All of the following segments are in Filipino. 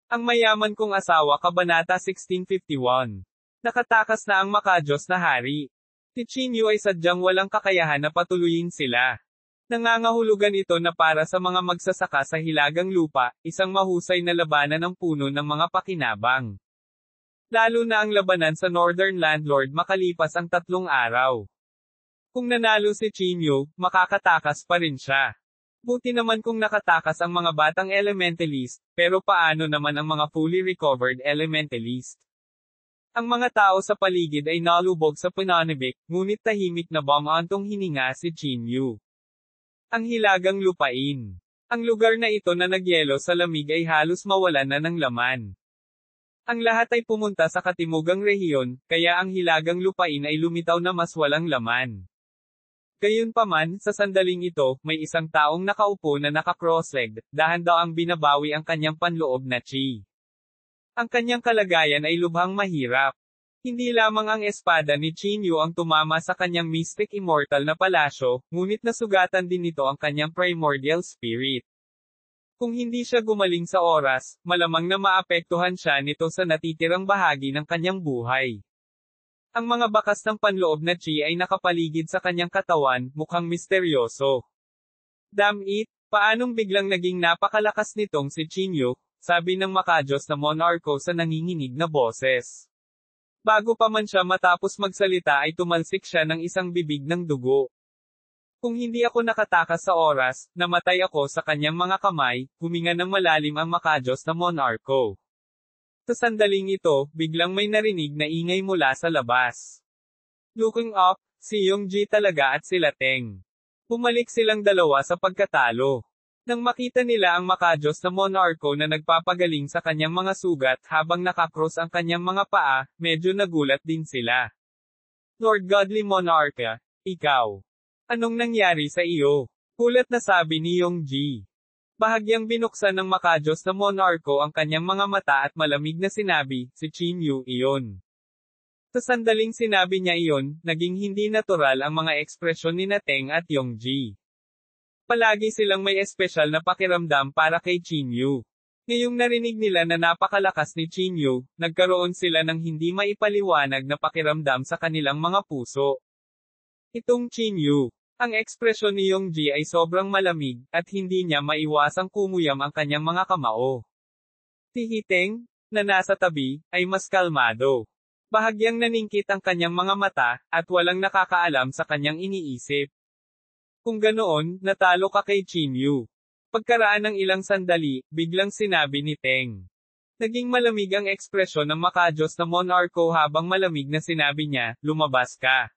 Ang mayaman kong asawa Kabanata 1651. Nakatakas na ang makadiyos na hari. Si Chinyu ay sadyang walang kakayahan na patuloyin sila. Nangangahulugan ito na para sa mga magsasaka sa hilagang lupa, isang mahusay na labanan ng puno ng mga pakinabang. Lalo na ang labanan sa Northern Landlord makalipas ang 3 araw. Kung nanalo si Chinyu, makakatakas pa rin siya. Buti naman kung nakatakas ang mga batang elementalist, pero paano naman ang mga fully recovered elementalist? Ang mga tao sa paligid ay nalubog sa pananibik, ngunit tahimik na bumantong hininga si Chinyu. Ang hilagang lupain. Ang lugar na ito na nagyelo sa lamig ay halos mawalan na ng laman. Ang lahat ay pumunta sa katimugang rehiyon, kaya ang hilagang lupain ay lumitaw na mas walang laman. Gayunpaman, sa sandaling ito, may isang taong nakaupo na naka-cross-legged, dahan daw ang binabawi ang kanyang panloob na chi. Ang kanyang kalagayan ay lubhang mahirap. Hindi lamang ang espada ni Chinyu ang tumama sa kanyang mystic immortal na palasyo, ngunit nasugatan din nito ang kanyang primordial spirit. Kung hindi siya gumaling sa oras, malamang na maapektuhan siya nito sa natitirang bahagi ng kanyang buhay. Ang mga bakas ng panloob na chi ay nakapaligid sa kanyang katawan, mukhang misteryoso. Damn it, paanong biglang naging napakalakas nitong si Chinyu, sabi ng makadiyos na monarko sa nanginginig na boses. Bago pa man siya matapos magsalita ay tumalsik siya ng isang bibig ng dugo. Kung hindi ako nakatakas sa oras, namatay ako sa kanyang mga kamay, huminga ng malalim ang makadiyos na monarko. Sa sandaling ito, biglang may narinig na ingay mula sa labas. Looking up, si Yongji talaga at sila Teng. Bumalik silang dalawa sa pagkatalo. Nang makita nila ang makadiyos na monarko na nagpapagaling sa kanyang mga sugat habang nakakross ang kanyang mga paa, medyo nagulat din sila. Lord Godly Monarcha, ikaw. Anong nangyari sa iyo? Kulat na sabi ni Yongji. Bahagyang binuksan ng makadiyos na monarko ang kanyang mga mata at malamig na sinabi, si Chinyu iyon. Sa sandaling sinabi niya iyon, naging hindi natural ang mga ekspresyon ni Teng at Yongji. Palagi silang may espesyal na pakiramdam para kay Chinyu. Ngayong narinig nila na napakalakas ni Chinyu, nagkaroon sila ng hindi maipaliwanag na pakiramdam sa kanilang mga puso. Itong Chinyu. Ang ekspresyon ni Yongji ay sobrang malamig, at hindi niya maiwasang kumuyam ang kanyang mga kamao. Si Hiteng, na nasa tabi, ay mas kalmado. Bahagyang naningkit ang kanyang mga mata, at walang nakakaalam sa kanyang iniisip. Kung ganoon, natalo ka kay Chinyu. Pagkaraan ng ilang sandali, biglang sinabi ni Teng. Naging malamig ang ekspresyon ng makadiyos na monarko habang malamig na sinabi niya, lumabas ka.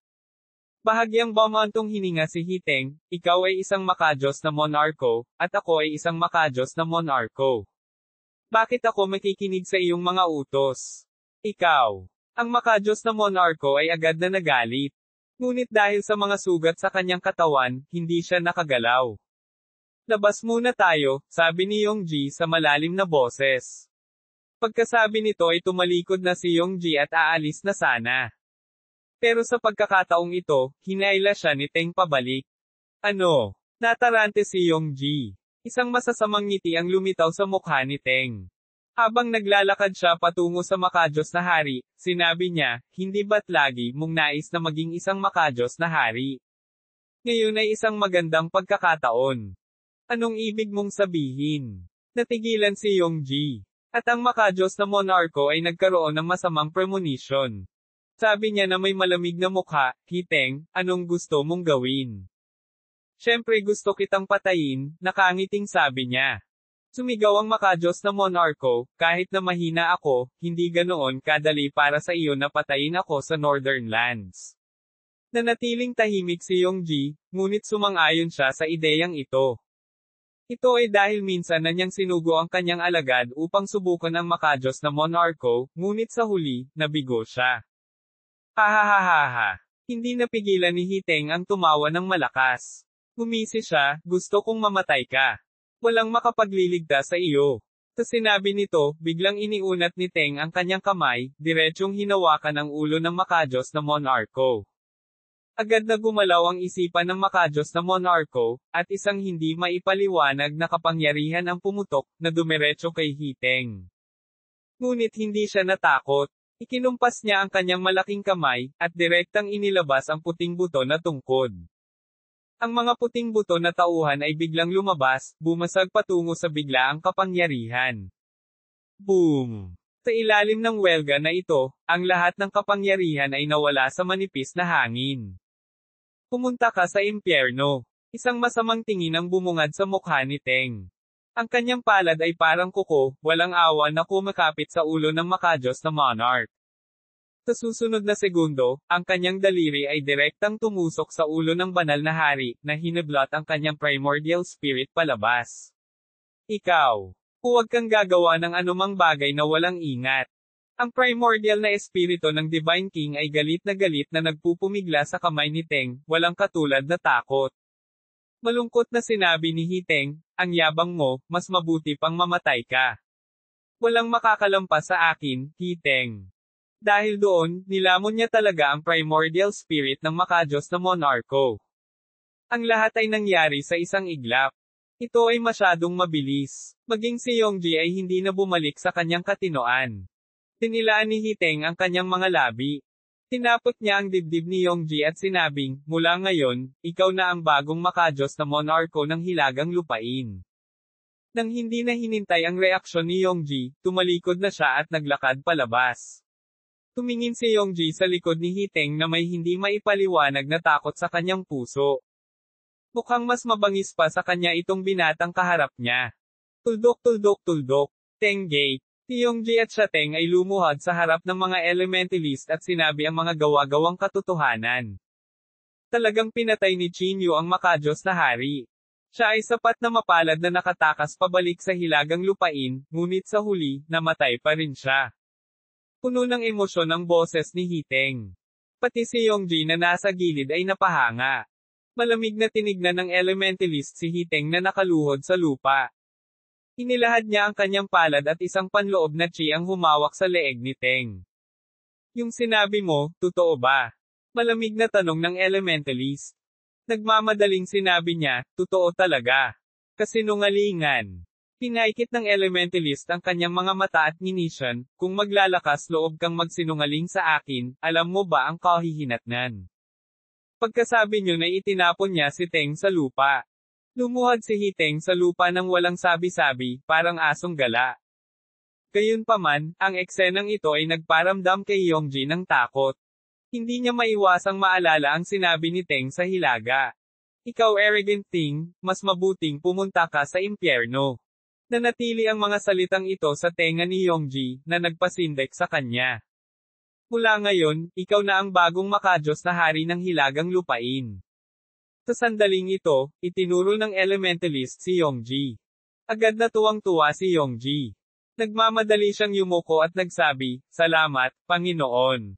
Bahagyang bumantong hininga si Hiteng, ikaw ay isang makadiyos na monarko, at ako ay isang makadiyos na monarko. Bakit ako makikinig sa iyong mga utos? Ikaw. Ang makadiyos na monarko ay agad na nagalit. Ngunit dahil sa mga sugat sa kanyang katawan, hindi siya nakagalaw. Labas muna tayo, sabi ni Yongji sa malalim na boses. Pagkasabi nito ay tumalikod na si Yongji at aalis na sana. Pero sa pagkakataong ito, hinaila siya ni Teng pabalik. Ano? Natarante si Yongji. Isang masasamang ngiti ang lumitaw sa mukha ni Teng. Habang naglalakad siya patungo sa makadiyos na hari, sinabi niya, hindi ba't lagi mong nais na maging isang makadiyos na hari? Ngayon ay isang magandang pagkakataon. Anong ibig mong sabihin? Natigilan si Yongji. At ang makadiyos na monarko ay nagkaroon ng masamang premonition. Sabi niya na may malamig na mukha, Hiteng, anong gusto mong gawin? Siyempre gusto kitang patayin, nakangiting sabi niya. Sumigaw ang makadiyos na monarko, kahit na mahina ako, hindi ganoon kadali para sa iyo na patayin ako sa Northern Lands. Nanatiling tahimik si Yongji, ngunit sumang-ayon siya sa ideyang ito. Ito ay dahil minsan na niyang sinugo ang kanyang alagad upang subukan ang makadiyos na monarko, ngunit sa huli, nabigo siya. Hahaha. Hindi napigilan ni Hiteng ang tumawa ng malakas. Humisi siya, gusto kong mamatay ka. Walang makapagliligtas sa iyo. Sa sinabi nito, biglang iniunat ni Teng ang kanyang kamay, diretsyong hinawakan ang ulo ng makadiyos na monarko. Agad na gumalaw ang isipan ng makadiyos na monarko, at isang hindi maipaliwanag na kapangyarihan ang pumutok, na dumiretso kay Hiteng. Ngunit hindi siya natakot. Ikinumpas niya ang kanyang malaking kamay, at direktang inilabas ang puting buto na tungkod. Ang mga puting buto na tauhan ay biglang lumabas, bumasag patungo sa biglaang kapangyarihan. Boom! Sa ilalim ng welga na ito, ang lahat ng kapangyarihan ay nawala sa manipis na hangin. Pumunta ka sa impyerno. Isang masamang tingin ang bumungad sa mukha ni Teng. Ang kanyang palad ay parang kuko, walang awa na kumakapit sa ulo ng makajos na monarch. Sa susunod na segundo, ang kanyang daliri ay direktang tumusok sa ulo ng banal na hari, na hiniblot ang kanyang primordial spirit palabas. Ikaw, huwag kang gagawa ng anumang bagay na walang ingat. Ang primordial na espiritu ng Divine King ay galit na nagpupumigla sa kamay ni Teng, walang katulad na takot. Malungkot na sinabi ni Hiteng, ang yabang mo, mas mabuti pang mamatay ka. Walang makakalampas sa akin, Hiteng. Dahil doon, nilamon niya talaga ang primordial spirit ng makajos na monarko. Ang lahat ay nangyari sa isang iglap. Ito ay masyadong mabilis. Maging si Yongji ay hindi na bumalik sa kanyang katinoan. Tinilaan ni Hiteng ang kanyang mga labi. Tinapot niya ang dibdib ni Yongji at sinabing, mula ngayon, ikaw na ang bagong makajos na monarko ng hilagang lupain. Nang hindi na hinintay ang reaksyon ni Yongji, tumalikod na siya at naglakad palabas. Tumingin si Yongji sa likod ni Hiteng na may hindi maipaliwanag na takot sa kanyang puso. Mukhang mas mabangis pa sa kanya itong binatang kaharap niya. Tuldok. Tenggate. Si Yongji at Shateng ay lumuhad sa harap ng mga elementalist at sinabi ang mga gawa-gawang katotohanan. Talagang pinatay ni Chinyu ang makajos na hari. Siya ay sapat na mapalad na nakatakas pabalik sa hilagang lupain, ngunit sa huli, namatay pa rin siya. Puno ng emosyon ang boses ni Hiteng. Pati si Yongji na nasa gilid ay napahanga. Malamig na tinignan ng elementalist si Hiteng na nakaluhod sa lupa. Inilahad niya ang kanyang palad at isang panloob na chi ang humawak sa leeg ni Teng. Yung sinabi mo, totoo ba? Malamig na tanong ng elementalist. Nagmamadaling sinabi niya, totoo talaga. Kasinungalingan. Pinaikit ng elementalist ang kanyang mga mata at nginisyan, kung maglalakas loob kang magsinungaling sa akin, alam mo ba ang kahihinatnan? Pagkasabi niyo na itinapon niya si Teng sa lupa. Lumuhad si Hiteng sa lupa ng walang sabi-sabi, parang asong gala. Gayunpaman, ang eksenang ito ay nagparamdam kay Yongji ng takot. Hindi niya maiwasang maalala ang sinabi ni Teng sa hilaga. Ikaw arrogant thing, mas mabuting pumunta ka sa impyerno. Nanatili ang mga salitang ito sa tenga ni Yongji, na nagpasindek sa kanya. Mula ngayon, ikaw na ang bagong makajos na hari ng hilagang lupain. Sa sandaling ito, itinuro ng elementalist si Yongji. Agad na tuwang-tuwa si Yongji. Nagmamadali siyang yumuko at nagsabi, salamat, Panginoon.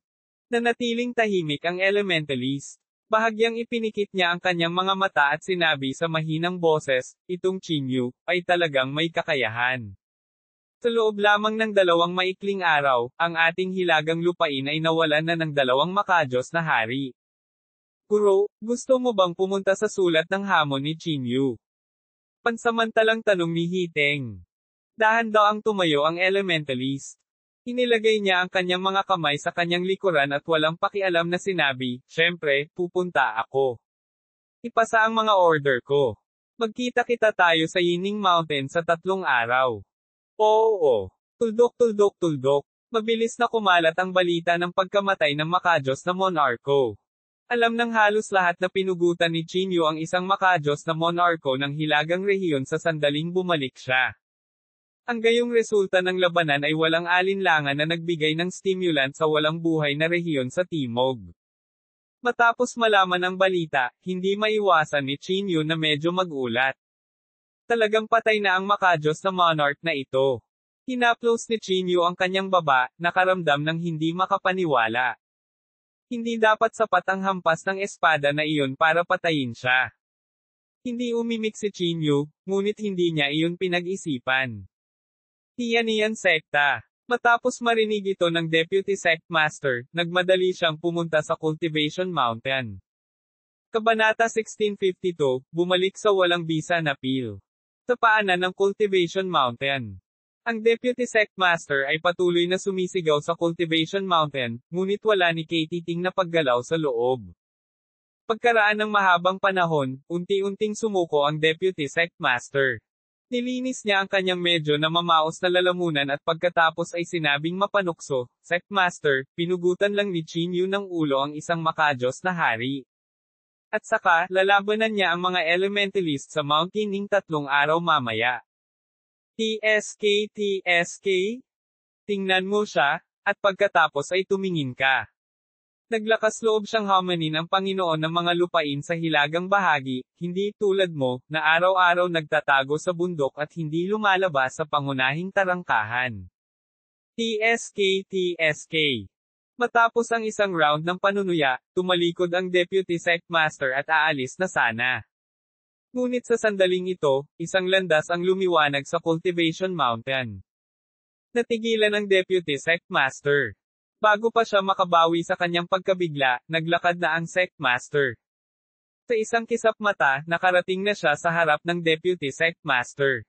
Nanatiling tahimik ang elementalist. Bahagyang ipinikit niya ang kanyang mga mata at sinabi sa mahinang boses, itong Chinyu, ay talagang may kakayahan. Sa loob lamang ng 2 maikling araw, ang ating hilagang lupain ay nawalan na ng 2 makajos na hari. Guro, gusto mo bang pumunta sa sulat ng hamon ni Chinyu? Pansamantalang tanong ni Hiteng. Dahan daw ang tumayo ang elementalist. Inilagay niya ang kanyang mga kamay sa kanyang likuran at walang pakialam na sinabi, syempre, pupunta ako. Ipasa ang mga order ko. Magkita-kita tayo sa Yining Mountain sa 3 araw. Oo. Tuldok. Mabilis na kumalat ang balita ng pagkamatay ng makajos na monarko. Alam ng halos lahat na pinugutan ni Chinyu ang isang makajos na monarko ng hilagang rehiyon sa sandaling bumalik siya. Ang gayong resulta ng labanan ay walang alinlangan na nagbigay ng stimulant sa walang buhay na rehiyon sa timog. Matapos malaman ang balita, hindi maiwasan ni Chinyu na medyo magulat. Talagang patay na ang makajos na monarch na ito. Hinaplos ni Chinyu ang kanyang baba, nakaramdam ng hindi makapaniwala. Hindi dapat sapat ang hampas ng espada na iyon para patayin siya. Hindi umimik si Chinyu, ngunit hindi niya iyon pinag-isipan. Tiyan sekta. Matapos marinig ito ng Deputy Sect Master, nagmadali siyang pumunta sa Cultivation Mountain. Kabanata 1652, bumalik sa walang bisa na Pil. Sa paanan ng Cultivation Mountain. Ang Deputy Sectmaster ay patuloy na sumisigaw sa Cultivation Mountain, ngunit wala ni Katie na paggalaw sa loob. Pagkaraan ng mahabang panahon, unti-unting sumuko ang Deputy Sectmaster. Nilinis niya ang kanyang medyo na mamaos na lalamunan at pagkatapos ay sinabing mapanukso, Sectmaster, pinugutan lang ni Chinyu ng ulo ang isang makajos na hari. At saka, lalabanan niya ang mga elementalist sa Mount Qining 3 araw mamaya. TSK. Tingnan mo siya, at pagkatapos ay tumingin ka. Naglakas loob siyang hamanin ang Panginoon ng mga lupain sa hilagang bahagi, hindi tulad mo, na araw-araw nagtatago sa bundok at hindi lumalabas sa pangunahing tarangkahan. TSK. Matapos ang isang round ng panunuya, tumalikod ang Deputy Sectmaster at aalis na sana. Ngunit sa sandaling ito, isang landas ang lumiwanag sa Cultivation Mountain. Natigilan ang Deputy Sectmaster. Bago pa siya makabawi sa kanyang pagkabigla, naglakad na ang Sectmaster. Sa isang kisap mata, nakarating na siya sa harap ng Deputy Sectmaster.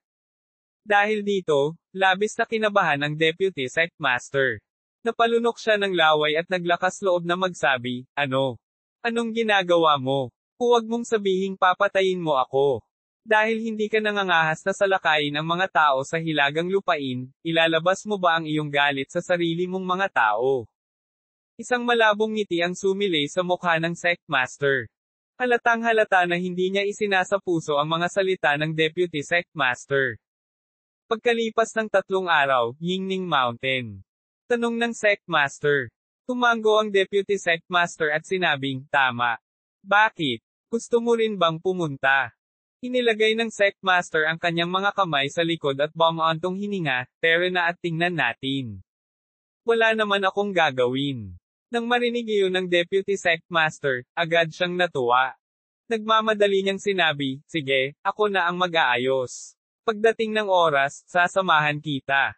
Dahil dito, labis na kinabahan ang Deputy Sectmaster. Napalunok siya ng laway at naglakas loob na magsabi, "Ano? Anong ginagawa mo? Huwag mong sabihing papatayin mo ako. Dahil hindi ka nangangahas na salakayin ang mga tao sa hilagang lupain, ilalabas mo ba ang iyong galit sa sarili mong mga tao?" Isang malabong ngiti ang sumilay sa mukha ng Sectmaster. Halatang-halata na hindi niya isinasapuso ang mga salita ng Deputy Sectmaster. Pagkalipas ng 3 araw, Yingning Mountain. Tanong ng Sectmaster. Tumango ang Deputy Sectmaster at sinabing, "Tama. Bakit? Gusto mo rin bang pumunta?" Inilagay ng Sectmaster ang kanyang mga kamay sa likod at bumantong hininga, "Tara na at tingnan natin. Wala naman akong gagawin." Nang marinig iyon ng Deputy Sectmaster, agad siyang natuwa. Nagmamadali niyang sinabi, "Sige, ako na ang mag-aayos. Pagdating ng oras, sasamahan kita."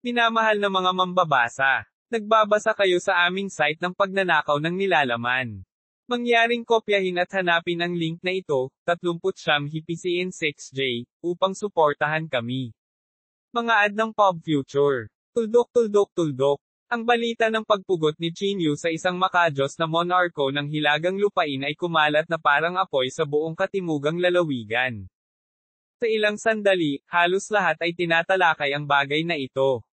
Minamahal na mga mambabasa. Nagbabasa kayo sa aming site ng pagnanakaw ng nilalaman. Mangyaring kopyahin at hanapin ang link na ito, 39 HPCN6J, upang suportahan kami. Mga ad ng Pop Future. Tuldok. Ang balita ng pagpugot ni Chinyu sa isang makajos na monarko ng hilagang lupain ay kumalat na parang apoy sa buong katimugang lalawigan. Sa ilang sandali, halos lahat ay tinatalakay ang bagay na ito.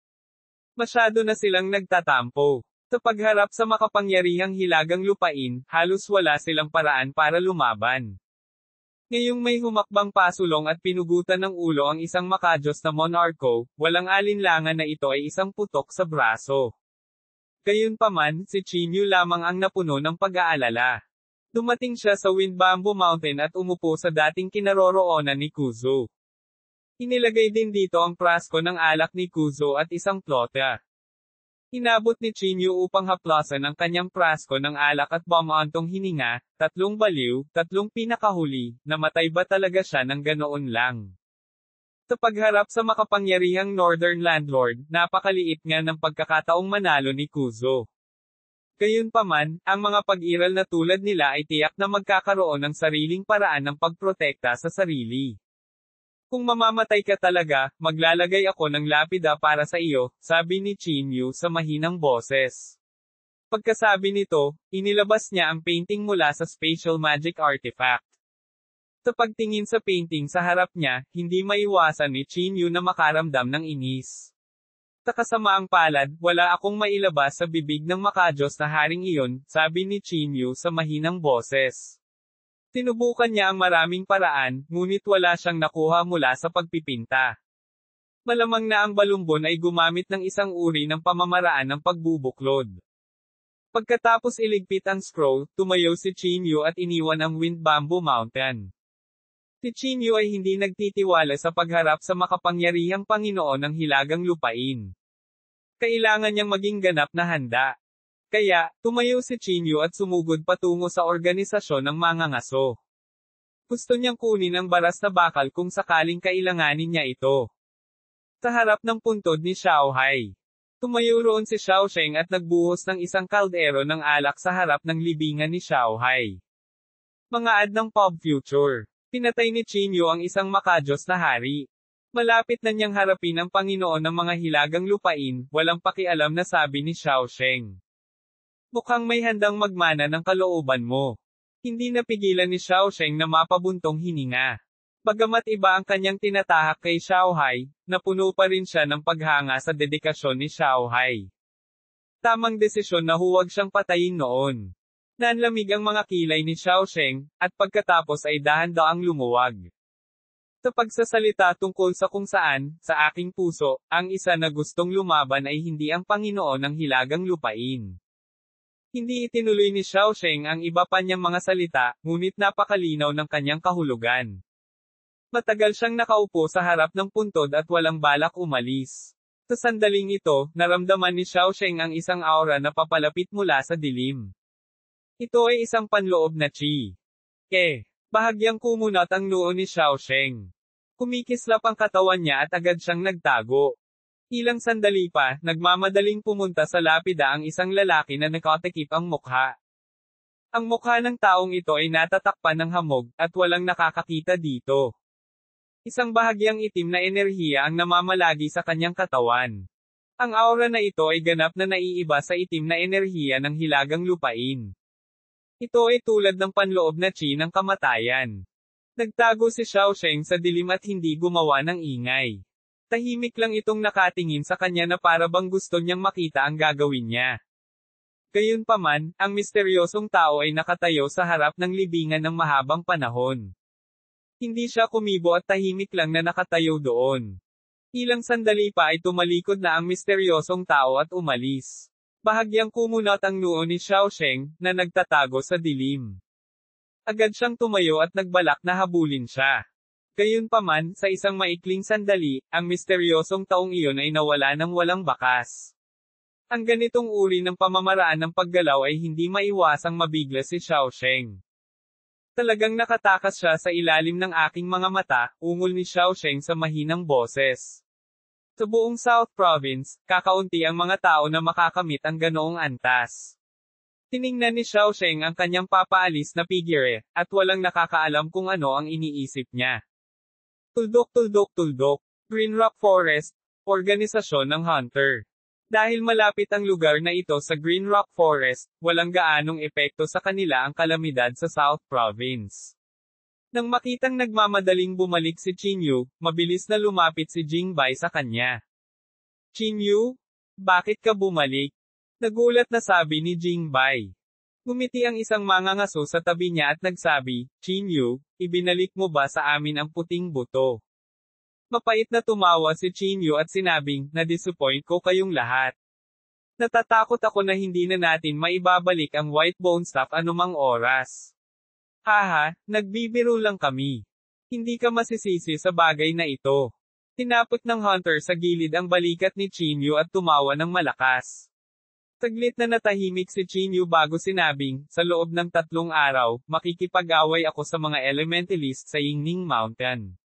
Masyado na silang nagtatampo. Sa pagharap sa makapangyarihang hilagang lupain, halos wala silang paraan para lumaban. Ngayong may humakbang pasulong at pinugutan ng ulo ang isang makajos na monarko, walang alinlangan na ito ay isang putok sa braso. Gayunpaman, si Chinyu lamang ang napuno ng pag-aalala. Dumating siya sa Windbamboo Mountain at umupo sa dating kinaroroonan ni Kuzo. Inilagay din dito ang prasko ng alak ni Kuzo at isang plota. Inabot ni Chinyu upang haplasan ang kanyang prasko ng alak at bumantong hininga, 3 baliw, 3 pinakahuli, namatay ba talaga siya ng ganoon lang? Sa pagharap sa makapangyarihang Northern Landlord, napakaliit nga ng pagkakataong manalo ni Kuzo. Gayunpaman, ang mga pag-iral na tulad nila ay tiyak na magkakaroon ng sariling paraan ng pagprotekta sa sarili. "Kung mamamatay ka talaga, maglalagay ako ng lapida para sa iyo," sabi ni Chinyu sa mahinang boses. Pagkasabi nito, inilabas niya ang painting mula sa Spatial Magic Artifact. Sa pagtingin sa painting sa harap niya, hindi maiwasan ni Chinyu na makaramdam ng inis. Sa kasamaang palad, wala akong mailabas sa bibig ng makajos na haring iyon, sabi ni Chinyu sa mahinang boses. Sinubukan niya ang maraming paraan, ngunit wala siyang nakuha mula sa pagpipinta. Malamang na ang balumbon ay gumamit ng isang uri ng pamamaraan ng pagbubuklod. Pagkatapos iligpit ang scroll, tumayo si Chinyu at iniwan ang Windbamboo Mountain. Si Chinyu ay hindi nagtitiwala sa pagharap sa makapangyarihang Panginoon ng hilagang lupain. Kailangan niyang maging ganap na handa. Kaya, tumayo si Chinyu at sumugod patungo sa organisasyon ng mangangaso. Gusto niyang kunin ang baras na bakal kung sakaling kailanganin niya ito. Sa harap ng puntod ni Xiaohai. Tumayo roon si Xiaosheng at nagbuhos ng isang kaldero ng alak sa harap ng libingan ni Xiaohai. Mga ad ng Pop Future. Pinatay ni Chinyu ang isang makajos na hari. Malapit na niyang harapin ang Panginoon ng mga hilagang lupain, walang pakialam na sabi ni Xiao Sheng. Mukhang may handang magmana ng kalooban mo. Hindi napigilan ni Xiao Sheng na mapabuntong hininga. Bagamat iba ang kanyang tinatahak kay Xiao Hai, napuno pa rin siya ng paghanga sa dedikasyon ni Xiao Hai. Tamang desisyon na huwag siyang patayin noon. Nanlamig ang mga kilay ni Xiao Sheng, at pagkatapos ay dahan-daang lumuwag. Sa pagsasalita tungkol sa kung saan, sa aking puso, ang isa na gustong lumaban ay hindi ang Panginoon ng hilagang lupain. Hindi itinuloy ni Xiao Sheng ang iba pa niyang mga salita, ngunit napakalinaw ng kanyang kahulugan. Matagal siyang nakaupo sa harap ng puntod at walang balak umalis. Sa sandaling ito, naramdaman ni Xiao Sheng ang isang aura na papalapit mula sa dilim. Ito ay isang panloob na chi. Bahagyang kumunat ang noo ni Xiao Sheng. Kumikislap ang katawan niya at agad siyang nagtago. Ilang sandali pa, nagmamadaling pumunta sa lapida ang isang lalaki na nakatakip ang mukha. Ang mukha ng taong ito ay natatakpan ng hamog, at walang nakakakita dito. Isang bahagyang itim na enerhiya ang namamalagi sa kanyang katawan. Ang aura na ito ay ganap na naiiba sa itim na enerhiya ng hilagang lupain. Ito ay tulad ng panloob na chi ng kamatayan. Nagtago si Xiao Sheng sa dilim at hindi gumawa ng ingay. Tahimik lang itong nakatingin sa kanya na para bang gusto niyang makita ang gagawin niya. Gayunpaman, ang misteryosong tao ay nakatayo sa harap ng libingan ng mahabang panahon. Hindi siya kumibo at tahimik lang na nakatayo doon. Ilang sandali pa ay tumalikod na ang misteryosong tao at umalis. Bahagyang kumunat ang noo ni Xiao Sheng, na nagtatago sa dilim. Agad siyang tumayo at nagbalak na habulin siya. Gayunpaman, sa isang maikling sandali, ang misteryosong taong iyon ay nawala ng walang bakas. Ang ganitong uri ng pamamaraan ng paggalaw ay hindi maiwasang mabigla si Xiao Sheng. Talagang nakatakas siya sa ilalim ng aking mga mata, ungol ni Xiao Sheng sa mahinang boses. Sa buong South Province, kakaunti ang mga tao na makakamit ang ganoong antas. Tiningnan ni Xiao Sheng ang kanyang papaalis na figure, at walang nakakaalam kung ano ang iniisip niya. Tuldok. Green Rock Forest, organisasyon ng Hunter. Dahil malapit ang lugar na ito sa Green Rock Forest, walang gaanong epekto sa kanila ang kalamidad sa South Province. Nang makitang nagmamadaling bumalik si Qingyu, mabilis na lumapit si Jingbai sa kanya. Qingyu? Bakit ka bumalik? Nagulat na sabi ni Jingbai. Ngumiti ang isang mangangaso sa tabi niya at nagsabi, Qingyu, ibinalik mo ba sa amin ang puting buto? Mapait na tumawa si Qingyu at sinabing, na-disappoint ko kayong lahat. Natatakot ako na hindi na natin maibabalik ang white bone staff anumang oras. Haha, nagbibiro lang kami. Hindi ka masisisi sa bagay na ito. Tinapot ng Hunter sa gilid ang balikat ni Qingyu at tumawa ng malakas. Saglit na natahimik si Qingyu bago sinabing, sa loob ng 3 araw, makikipag-away ako sa mga elementalist sa Yingning Mountain.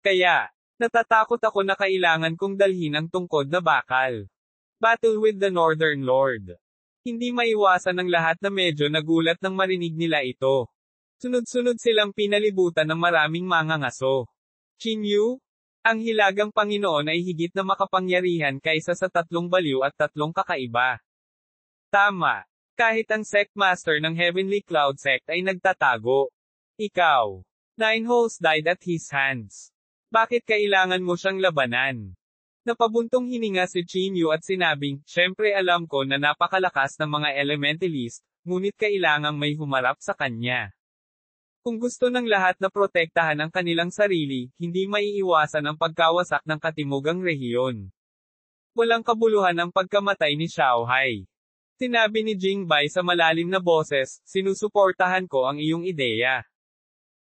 Kaya, natatakot ako na kailangan kong dalhin ang tungkod na bakal. Battle with the Northern Lord. Hindi maiwasan ng lahat na medyo nagulat nang marinig nila ito. Sunod-sunod silang pinalibutan ng maraming mangangaso. Qingyu? Ang hilagang Panginoon ay higit na makapangyarihan kaysa sa 3 baliw at 3 kakaiba. Tama. Kahit ang sect master ng Heavenly Cloud Sect ay nagtatago. Ikaw. 9 holes died at his hands. Bakit kailangan mo siyang labanan? Napabuntong hininga si Qingyu at sinabing, syempre alam ko na napakalakas ng mga elementalist, ngunit kailangang may humarap sa kanya. Kung gusto ng lahat na protektahan ang kanilang sarili, hindi maiiwasan ang pagkawasak ng katimugang rehiyon. Walang kabuluhan ang pagkamatay ni Xiao Hai. Sinabi ni Jingbai sa malalim na boses, sinusuportahan ko ang iyong ideya.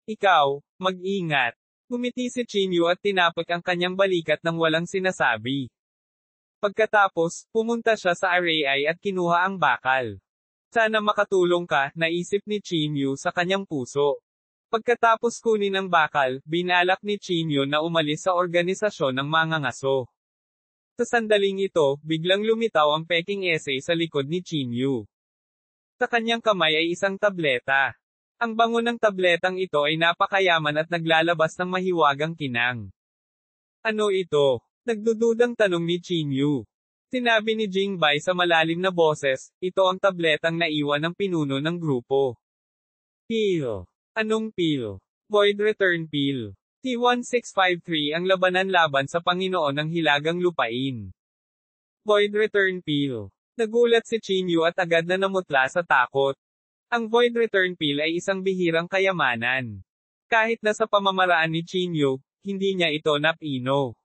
Ikaw, mag-ingat. Ngumiti si Qingyu at tinapik ang kanyang balikat nang walang sinasabi. Pagkatapos, pumunta siya sa RAI at kinuha ang bakal. Sana makatulong ka, naisip ni Qingyu sa kanyang puso. Pagkatapos kunin ang bakal, binalak ni Qingyu na umalis sa organisasyon ng mangangaso. Sa sandaling ito, biglang lumitaw ang peking essay sa likod ni Qingyu. Sa kanyang kamay ay isang tableta. Ang bango ng tabletang ito ay napakayaman at naglalabas ng mahiwagang kinang. Ano ito? Nagdududang tanong ni Chinyu. Sinabi ni Jingbei sa malalim na boses, ito ang tabletang naiwan ng pinuno ng grupo. Pill. Anong pill? Void Return Pill. T-1653 ang labanan laban sa Panginoon ng Hilagang Lupain. Void Return Pill. Nagulat si Chinyu at agad na namutla sa takot. Ang Void Return Pill ay isang bihirang kayamanan. Kahit na sa pamamaraan ni Chinyu, hindi niya ito napino.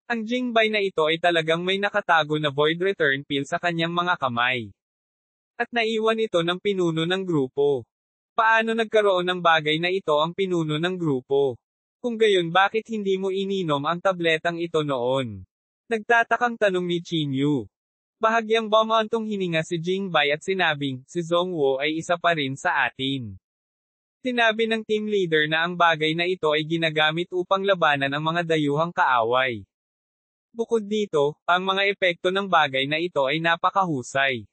Ang Jingbei na ito ay talagang may nakatago na Void Return Pill sa kanyang mga kamay. At naiwan ito ng pinuno ng grupo. Paano nagkaroon ng bagay na ito ang pinuno ng grupo? Kung gayon bakit hindi mo ininom ang tabletang ito noon? Nagtatakang tanong ni Chinyu. Bahagyang bumantong hininga si Jingbei at sinabing, si Zhongwo ay isa pa rin sa atin. Sinabi ng team leader na ang bagay na ito ay ginagamit upang labanan ang mga dayuhang kaaway. Bukod dito, ang mga epekto ng bagay na ito ay napakahusay.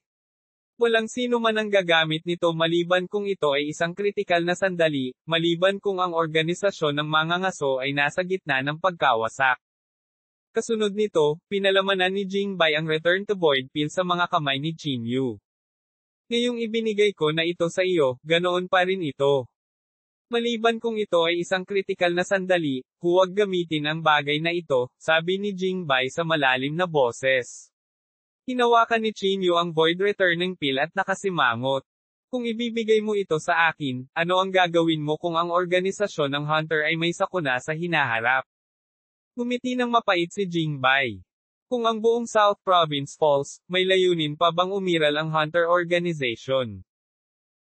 Walang sino man ang gagamit nito maliban kung ito ay isang kritikal na sandali, maliban kung ang organisasyon ng mga ngaso ay nasa gitna ng pagkawasak. Kasunod nito, pinalamanan ni Jingbei ang Return to Void Pill sa mga kamay ni Chinyu. Ngayong ibinigay ko na ito sa iyo, ganoon pa rin ito. Maliban kung ito ay isang kritikal na sandali, huwag gamitin ang bagay na ito, sabi ni Jingbei sa malalim na boses. Hinawakan ni Chinyu ang Void Returning Pill at nakasimangot. Kung ibibigay mo ito sa akin, ano ang gagawin mo kung ang organisasyon ng Hunter ay may sakuna sa hinaharap? Ngumiti ng mapait si Jingbei. Kung ang buong South Province falls, may layunin pa bang umiral ang Hunter Organization?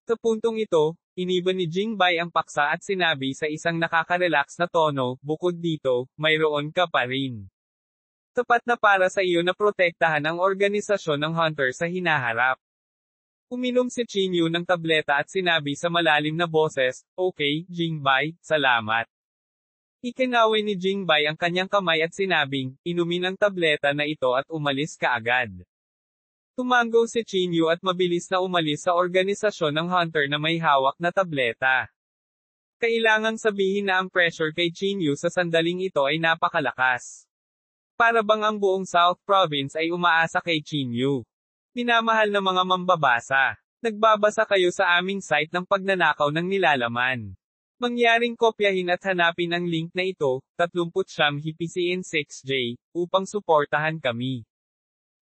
Sa puntong ito, iniba ni Jingbei ang paksa at sinabi sa isang nakaka-relax na tono, bukod dito, mayroon ka pa rin. Tapat na para sa iyo na protektahan ang organisasyon ng Hunter sa hinaharap. Uminom si Chinyu ng tableta at sinabi sa malalim na boses, okay, Jingbei, salamat. Ikinaway ni Jingbei ang kanyang kamay at sinabing, inumin ang tableta na ito at umalis ka agad. Tumango si Chinyu at mabilis na umalis sa organisasyon ng Hunter na may hawak na tableta. Kailangang sabihin na ang pressure kay Chinyu sa sandaling ito ay napakalakas. Para bang ang buong South Province ay umaasa kay Chinyu. Minamahal na mga mambabasa. Nagbabasa kayo sa aming site ng pagnanakaw ng nilalaman. Mangyaring kopyahin at hanapin ang link na ito, 39 HIPCN6J, upang suportahan kami.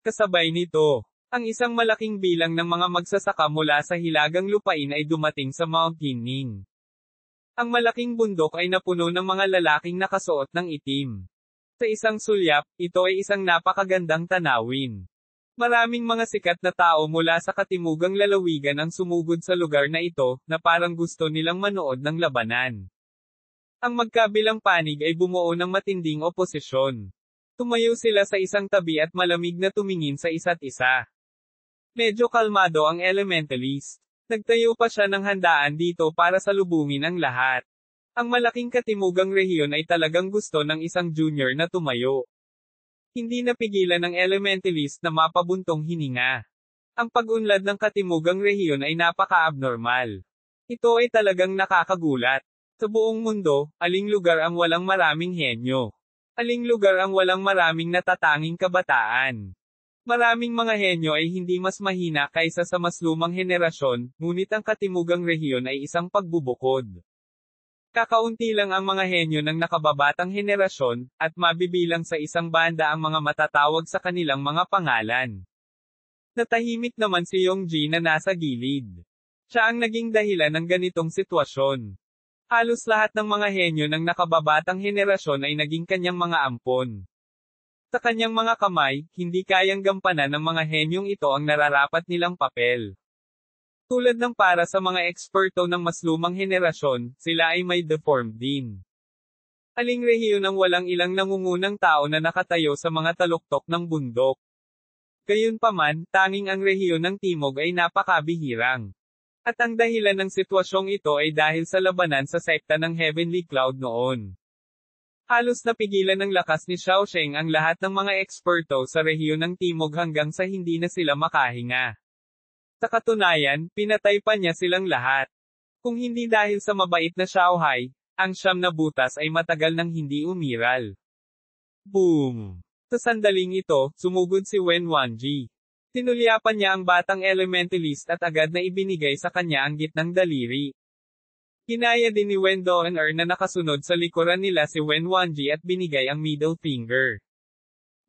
Kasabay nito, ang isang malaking bilang ng mga magsasaka mula sa Hilagang Lupain ay dumating sa Mount Hinning. Ang malaking bundok ay napuno ng mga lalaking nakasuot ng itim. Sa isang sulyap, ito ay isang napakagandang tanawin. Maraming mga sikat na tao mula sa katimugang lalawigan ang sumugod sa lugar na ito, na parang gusto nilang manood ng labanan. Ang magkabilang panig ay bumuo ng matinding oposisyon. Tumayo sila sa isang tabi at malamig na tumingin sa isa't isa. Medyo kalmado ang elementalist. Nagtayo pa siya ng handaan dito para salubungin ang lahat. Ang malaking katimugang rehiyon ay talagang gusto ng isang junior na tumayo. Hindi napigilan ng elementalist na mapabuntong hininga. Ang pag-unlad ng katimugang rehiyon ay napaka-abnormal. Ito ay talagang nakakagulat. Sa buong mundo, aling lugar ang walang maraming henyo? Aling lugar ang walang maraming natatanging kabataan? Maraming mga henyo ay hindi mas mahina kaysa sa mas lumang henerasyon, ngunit ang katimugang rehiyon ay isang pagbubukod. Kakaunti lang ang mga henyo ng nakababatang henerasyon, at mabibilang sa isang banda ang mga matatawag sa kanilang mga pangalan. Natahimik naman si Yongji na nasa gilid. Siya ang naging dahilan ng ganitong sitwasyon. Halos lahat ng mga henyo ng nakababatang henerasyon ay naging kanyang mga ampon. Sa kanyang mga kamay, hindi kayang gampanan ng mga henyong ito ang nararapat nilang papel. Tulad ng para sa mga eksperto ng mas lumang henerasyon, sila ay may deformed din. Aling rehiyon ang walang ilang nangungunang tao na nakatayo sa mga taluktok ng bundok. Gayunpaman, tanging ang rehiyon ng Timog ay napakabihirang. At ang dahilan ng sitwasyong ito ay dahil sa labanan sa sekta ng Heavenly Cloud noon. Halos napigilan ng lakas ni Xiaosheng ang lahat ng mga eksperto sa rehiyon ng Timog hanggang sa hindi na sila makahinga. Sa katunayan, pinatay pa niya silang lahat. Kung hindi dahil sa mabait na Xiaohai, ang siyam na butas ay matagal nang hindi umiral. Boom! Sa sandaling ito, sumugod si Wen Wanji. Tinulyapan niya ang batang elementalist at agad na ibinigay sa kanya ang gitnang daliri. Kinaya din ni Wen Doener na nakasunod sa likuran nila si Wen Wanji at binigay ang middle finger.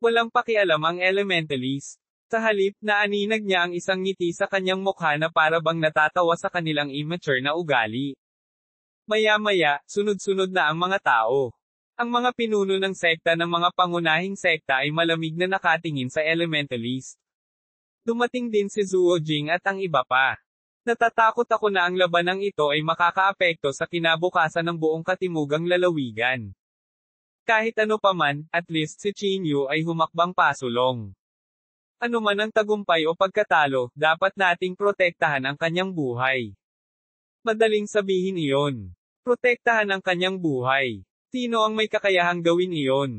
Walang pakialam ang elementalist. Sa halip, naaninag niya ang isang ngiti sa kanyang mukha na para bang natatawa sa kanilang immature na ugali. Maya-maya, sunod-sunod na ang mga tao. Ang mga pinuno ng sekta ng mga pangunahing sekta ay malamig na nakatingin sa elementalist. Dumating din si Zuo Jing at ang iba pa. Natatakot ako na ang labanang ito ay makakaapekto sa kinabukasan ng buong katimugang lalawigan. Kahit ano paman, at least si Qin Yu ay humakbang pasulong. Ano man ang tagumpay o pagkatalo, dapat nating protektahan ang kanyang buhay. Madaling sabihin iyon. Protektahan ang kanyang buhay. Sino ang may kakayahang gawin iyon?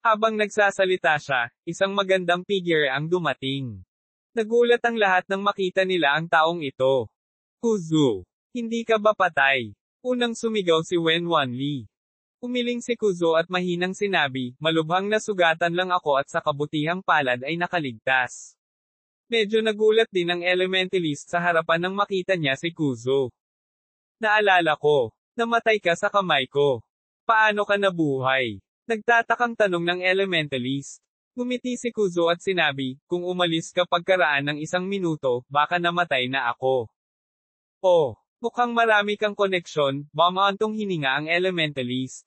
Habang nagsasalita siya, isang magandang figure ang dumating. Nagulat ang lahat nang makita nila ang taong ito. Kuzu, hindi ka ba patay? Unang sumigaw si Wen Wanli. Umiling si Kuzo at mahinang sinabi, malubhang nasugatan lang ako at sa kabutihang palad ay nakaligtas. Medyo nagulat din ang elementalist sa harapan nang makita niya si Kuzo. Naalala ko, namatay ka sa kamay ko. Paano ka nabuhay? Nagtatakang tanong ng elementalist. Ngumiti si Kuzo at sinabi, kung umalis ka pagkaraan ng 1 minuto, baka namatay na ako. Oh. Mukhang marami kang koneksyon, bamaantong hininga ang elementalist.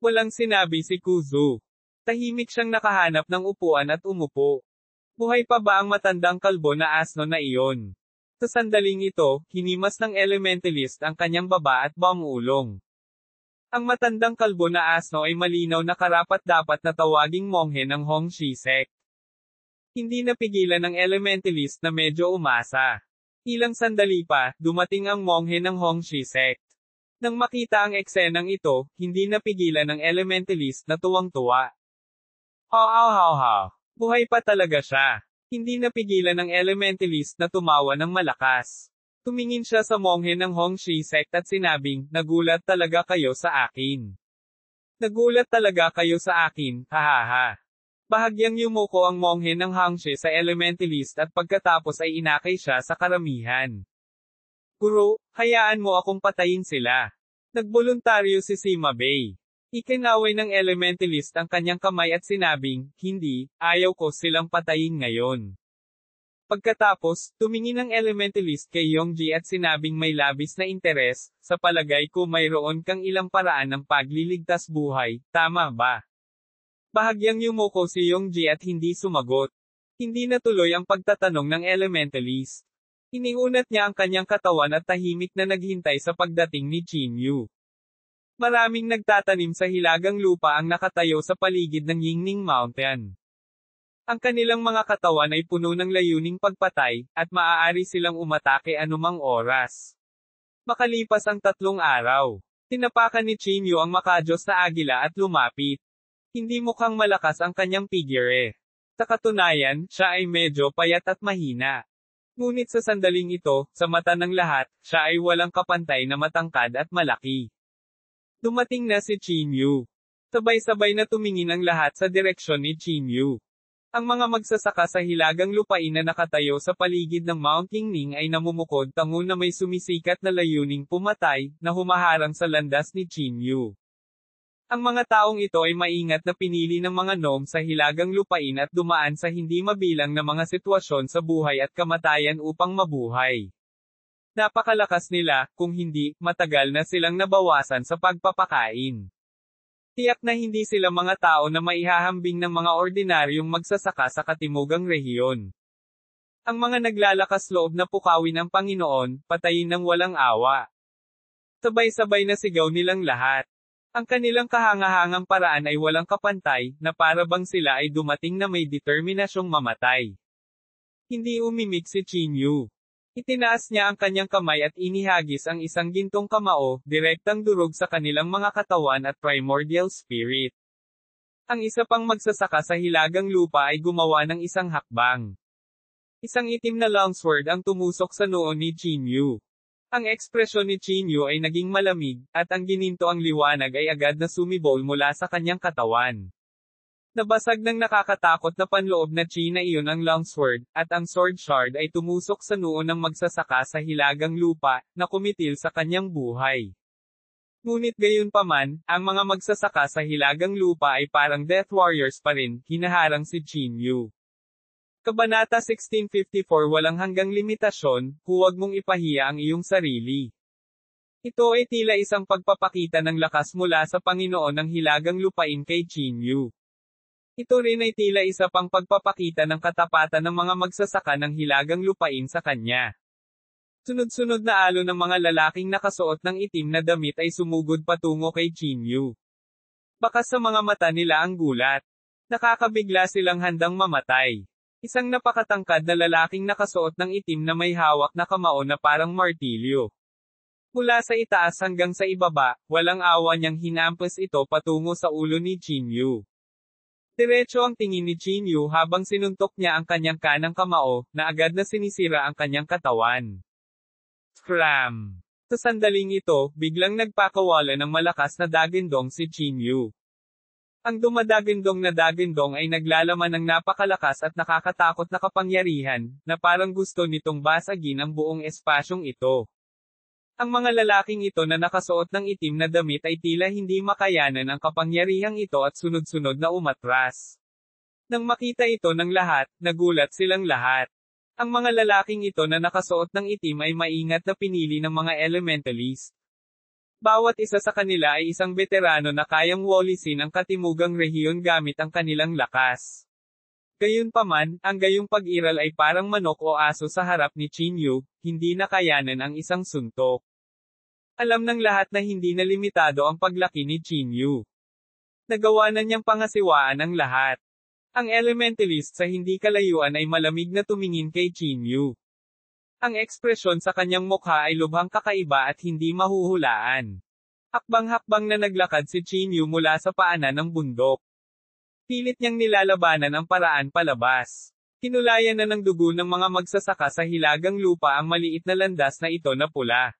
Walang sinabi si Kuzu. Tahimik siyang nakahanap ng upuan at umupo. Buhay pa ba ang matandang kalbo na asno na iyon? Sa sandaling ito, hinimas ng elementalist ang kanyang baba at bangulong. Ang matandang kalbo na asno ay malinaw na karapat-dapat na tawaging monghe ng Hongxi sect. Hindi napigilan ng elementalist na medyo umasa. Ilang sandali pa, dumating ang monghe ng Hongxi sect. Nang makita ang eksenang ito, hindi napigilan ng elementalist na tuwang-tuwa. Buhay pa talaga siya. Hindi napigilan ng elementalist na tumawa ng malakas. Tumingin siya sa monghe ng Hongxi sect at sinabing, nagulat talaga kayo sa akin. Nagulat talaga kayo sa akin, hahaha. Bahagyang yumuko ang monghe ng Hongxi sa elementalist at pagkatapos ay inakay siya sa karamihan. Guro, hayaan mo akong patayin sila. Nagboluntaryo si Sima Bei. Ikinaway ng elementalist ang kanyang kamay at sinabing, hindi, ayaw ko silang patayin ngayon. Pagkatapos, tumingin ang elementalist kay Yongji at sinabing may labis na interes, sa palagay ko mayroon kang ilang paraan ng pagliligtas buhay, tama ba? Bahagyang yumuko si Yongji at hindi sumagot. Hindi natuloy ang pagtatanong ng elementalist. Iniunat niya ang kanyang katawan at tahimik na naghintay sa pagdating ni Qin Yu. Maraming nagtatanim sa hilagang lupa ang nakatayo sa paligid ng Yingning Mountain. Ang kanilang mga katawan ay puno ng layuning pagpatay, at maaari silang umatake anumang oras. Makalipas ang 3 araw, tinapakan ni Qin Yu ang makajos na agila at lumapit. Hindi mukhang malakas ang kanyang figure. Sa katunayan, siya ay medyo payat at mahina. Ngunit sa sandaling ito, sa mata ng lahat, siya ay walang kapantay na matangkad at malaki. Dumating na si Qin Yu. Sabay-sabay na tumingin ang lahat sa direksyon ni Qin Yu. Ang mga magsasaka sa hilagang lupain na nakatayo sa paligid ng Mount Yingning ay namumukod tango na may sumisikat na layuning pumatay, na humaharang sa landas ni Qin Yu. Ang mga taong ito ay maingat na pinili ng mga gnome sa hilagang lupain at dumaan sa hindi mabilang na mga sitwasyon sa buhay at kamatayan upang mabuhay. Napakalakas nila, kung hindi, matagal na silang nabawasan sa pagpapakain. Tiyak na hindi sila mga tao na maihahambing ng mga ordinaryong magsasaka sa katimugang rehiyon. Ang mga naglalakas loob na pukawin ang Panginoon, patayin ng walang awa. Sabay-sabay na sigaw nilang lahat. Ang kanilang kahangahangang paraan ay walang kapantay, na para bang sila ay dumating na may determinasyong mamatay. Hindi umimik si Qin Yu. Itinaas niya ang kanyang kamay at inihagis ang isang gintong kamao, direktang durog sa kanilang mga katawan at primordial spirit. Ang isa pang magsasaka sa hilagang lupa ay gumawa ng isang hakbang. Isang itim na longsword ang tumusok sa noo ni Qin Yu. Ang ekspresyon ni Qin Yu ay naging malamig, at ang gininto ang liwanag ay agad na sumibol mula sa kanyang katawan. Nabasag ng nakakatakot na panloob na chi na iyon ang longsword, at ang sword shard ay tumusok sa noo ng magsasaka sa hilagang lupa, na kumitil sa kanyang buhay. Ngunit gayunpaman, ang mga magsasaka sa hilagang lupa ay parang Death Warriors pa rin, hinaharang si Jin Yu. Kabanata 1654 Walang hanggang limitasyon, huwag mong ipahiya ang iyong sarili. Ito ay tila isang pagpapakita ng lakas mula sa Panginoon ng hilagang lupain kay Jin Yu. Ito rin ay tila isa pang pagpapakita ng katapatan ng mga magsasaka ng hilagang lupain sa kanya. Sunod-sunod na alon ng mga lalaking nakasuot ng itim na damit ay sumugod patungo kay Jin Yu. Bakas sa mga mata nila ang gulat. Nakakabigla silang handang mamatay. Isang napakatangkad na lalaking nakasuot ng itim na may hawak na kamao na parang martilyo. Mula sa itaas hanggang sa ibaba, walang awa niyang hinampas ito patungo sa ulo ni Jin Yu. Diretso ang tingin ni Jin Yu habang sinuntok niya ang kanyang kanang kamao, na agad na sinisira ang kanyang katawan. Scram! Sa sandaling ito, biglang nagpakawala ng malakas na dagindong si Jin Yu. Ang dumadagindong na dagindong ay naglalaman ng napakalakas at nakakatakot na kapangyarihan, na parang gusto nitong basagin ang buong espasyong ito. Ang mga lalaking ito na nakasuot ng itim na damit ay tila hindi makayanan ang kapangyarihang ito at sunod-sunod na umatras. Nang makita ito ng lahat, nagulat silang lahat. Ang mga lalaking ito na nakasuot ng itim ay maingat na pinili ng mga elementalist. Bawat isa sa kanila ay isang veterano na kayang walisin ang katimugang rehiyon gamit ang kanilang lakas. Gayunpaman, ang gayong pag-iral ay parang manok o aso sa harap ni Jin Yu, hindi nakayanan ang isang suntok. Alam ng lahat na hindi na limitado ang paglaki ni Jin Yu. Nagawa na niyang pangasiwaan ang lahat. Ang elementalist sa hindi kalayuan ay malamig na tumingin kay Jin Yu. Ang ekspresyon sa kanyang mukha ay lubhang kakaiba at hindi mahuhulaan. Hakbang-hakbang na naglakad si Jin Yu mula sa paanan ng bundok. Pilit niyang nilalabanan ang paraan palabas. Kinulayan na ng dugo ng mga magsasaka sa hilagang lupa ang maliit na landas na ito na pula.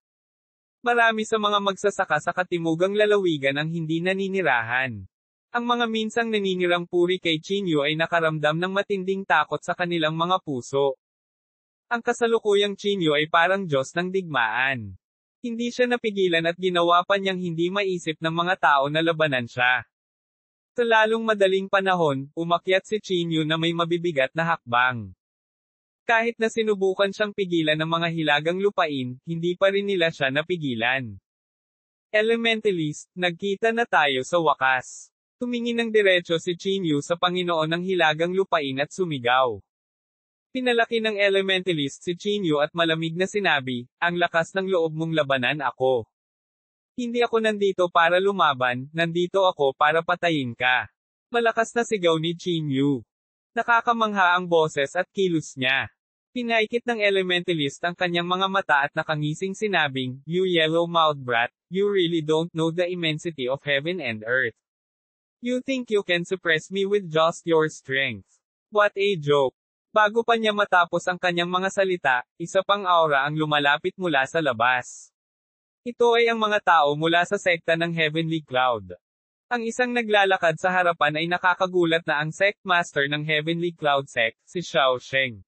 Marami sa mga magsasaka sa katimugang lalawigan ang hindi naninirahan. Ang mga minsang naninirang puri kay Jin Yu ay nakaramdam ng matinding takot sa kanilang mga puso. Ang kasalukuyang Jin Yu ay parang Diyos ng digmaan. Hindi siya napigilan at ginawa pa niyang hindi maisip ng mga tao na labanan siya. Sa lalong madaling panahon, umakyat si Jin Yu na may mabibigat na hakbang. Kahit na sinubukan siyang pigilan ng mga hilagang lupain, hindi pa rin nila siya napigilan. Elementalist, nagkita na tayo sa wakas. Tumingin ng diretso si Jin Yu sa Panginoon ng hilagang lupain at sumigaw. Pinalaki ng elementalist si Jin Yu at malamig na sinabi, ang lakas ng loob mong labanan ako. Hindi ako nandito para lumaban, nandito ako para patayin ka. Malakas na sigaw ni Jin Yu. Nakakamangha ang boses at kilos niya. Pinaikit ng elementalist ang kanyang mga mata at nakangising sinabing, You yellow-mouthed brat, you really don't know the immensity of heaven and earth. You think you can suppress me with just your strength. What a joke. Bago pa niya matapos ang kanyang mga salita, isa pang aura ang lumalapit mula sa labas. Ito ay ang mga tao mula sa sekta ng Heavenly Cloud. Ang isang naglalakad sa harapan ay nakakagulat na ang sect master ng Heavenly Cloud sect, si Xiao Sheng.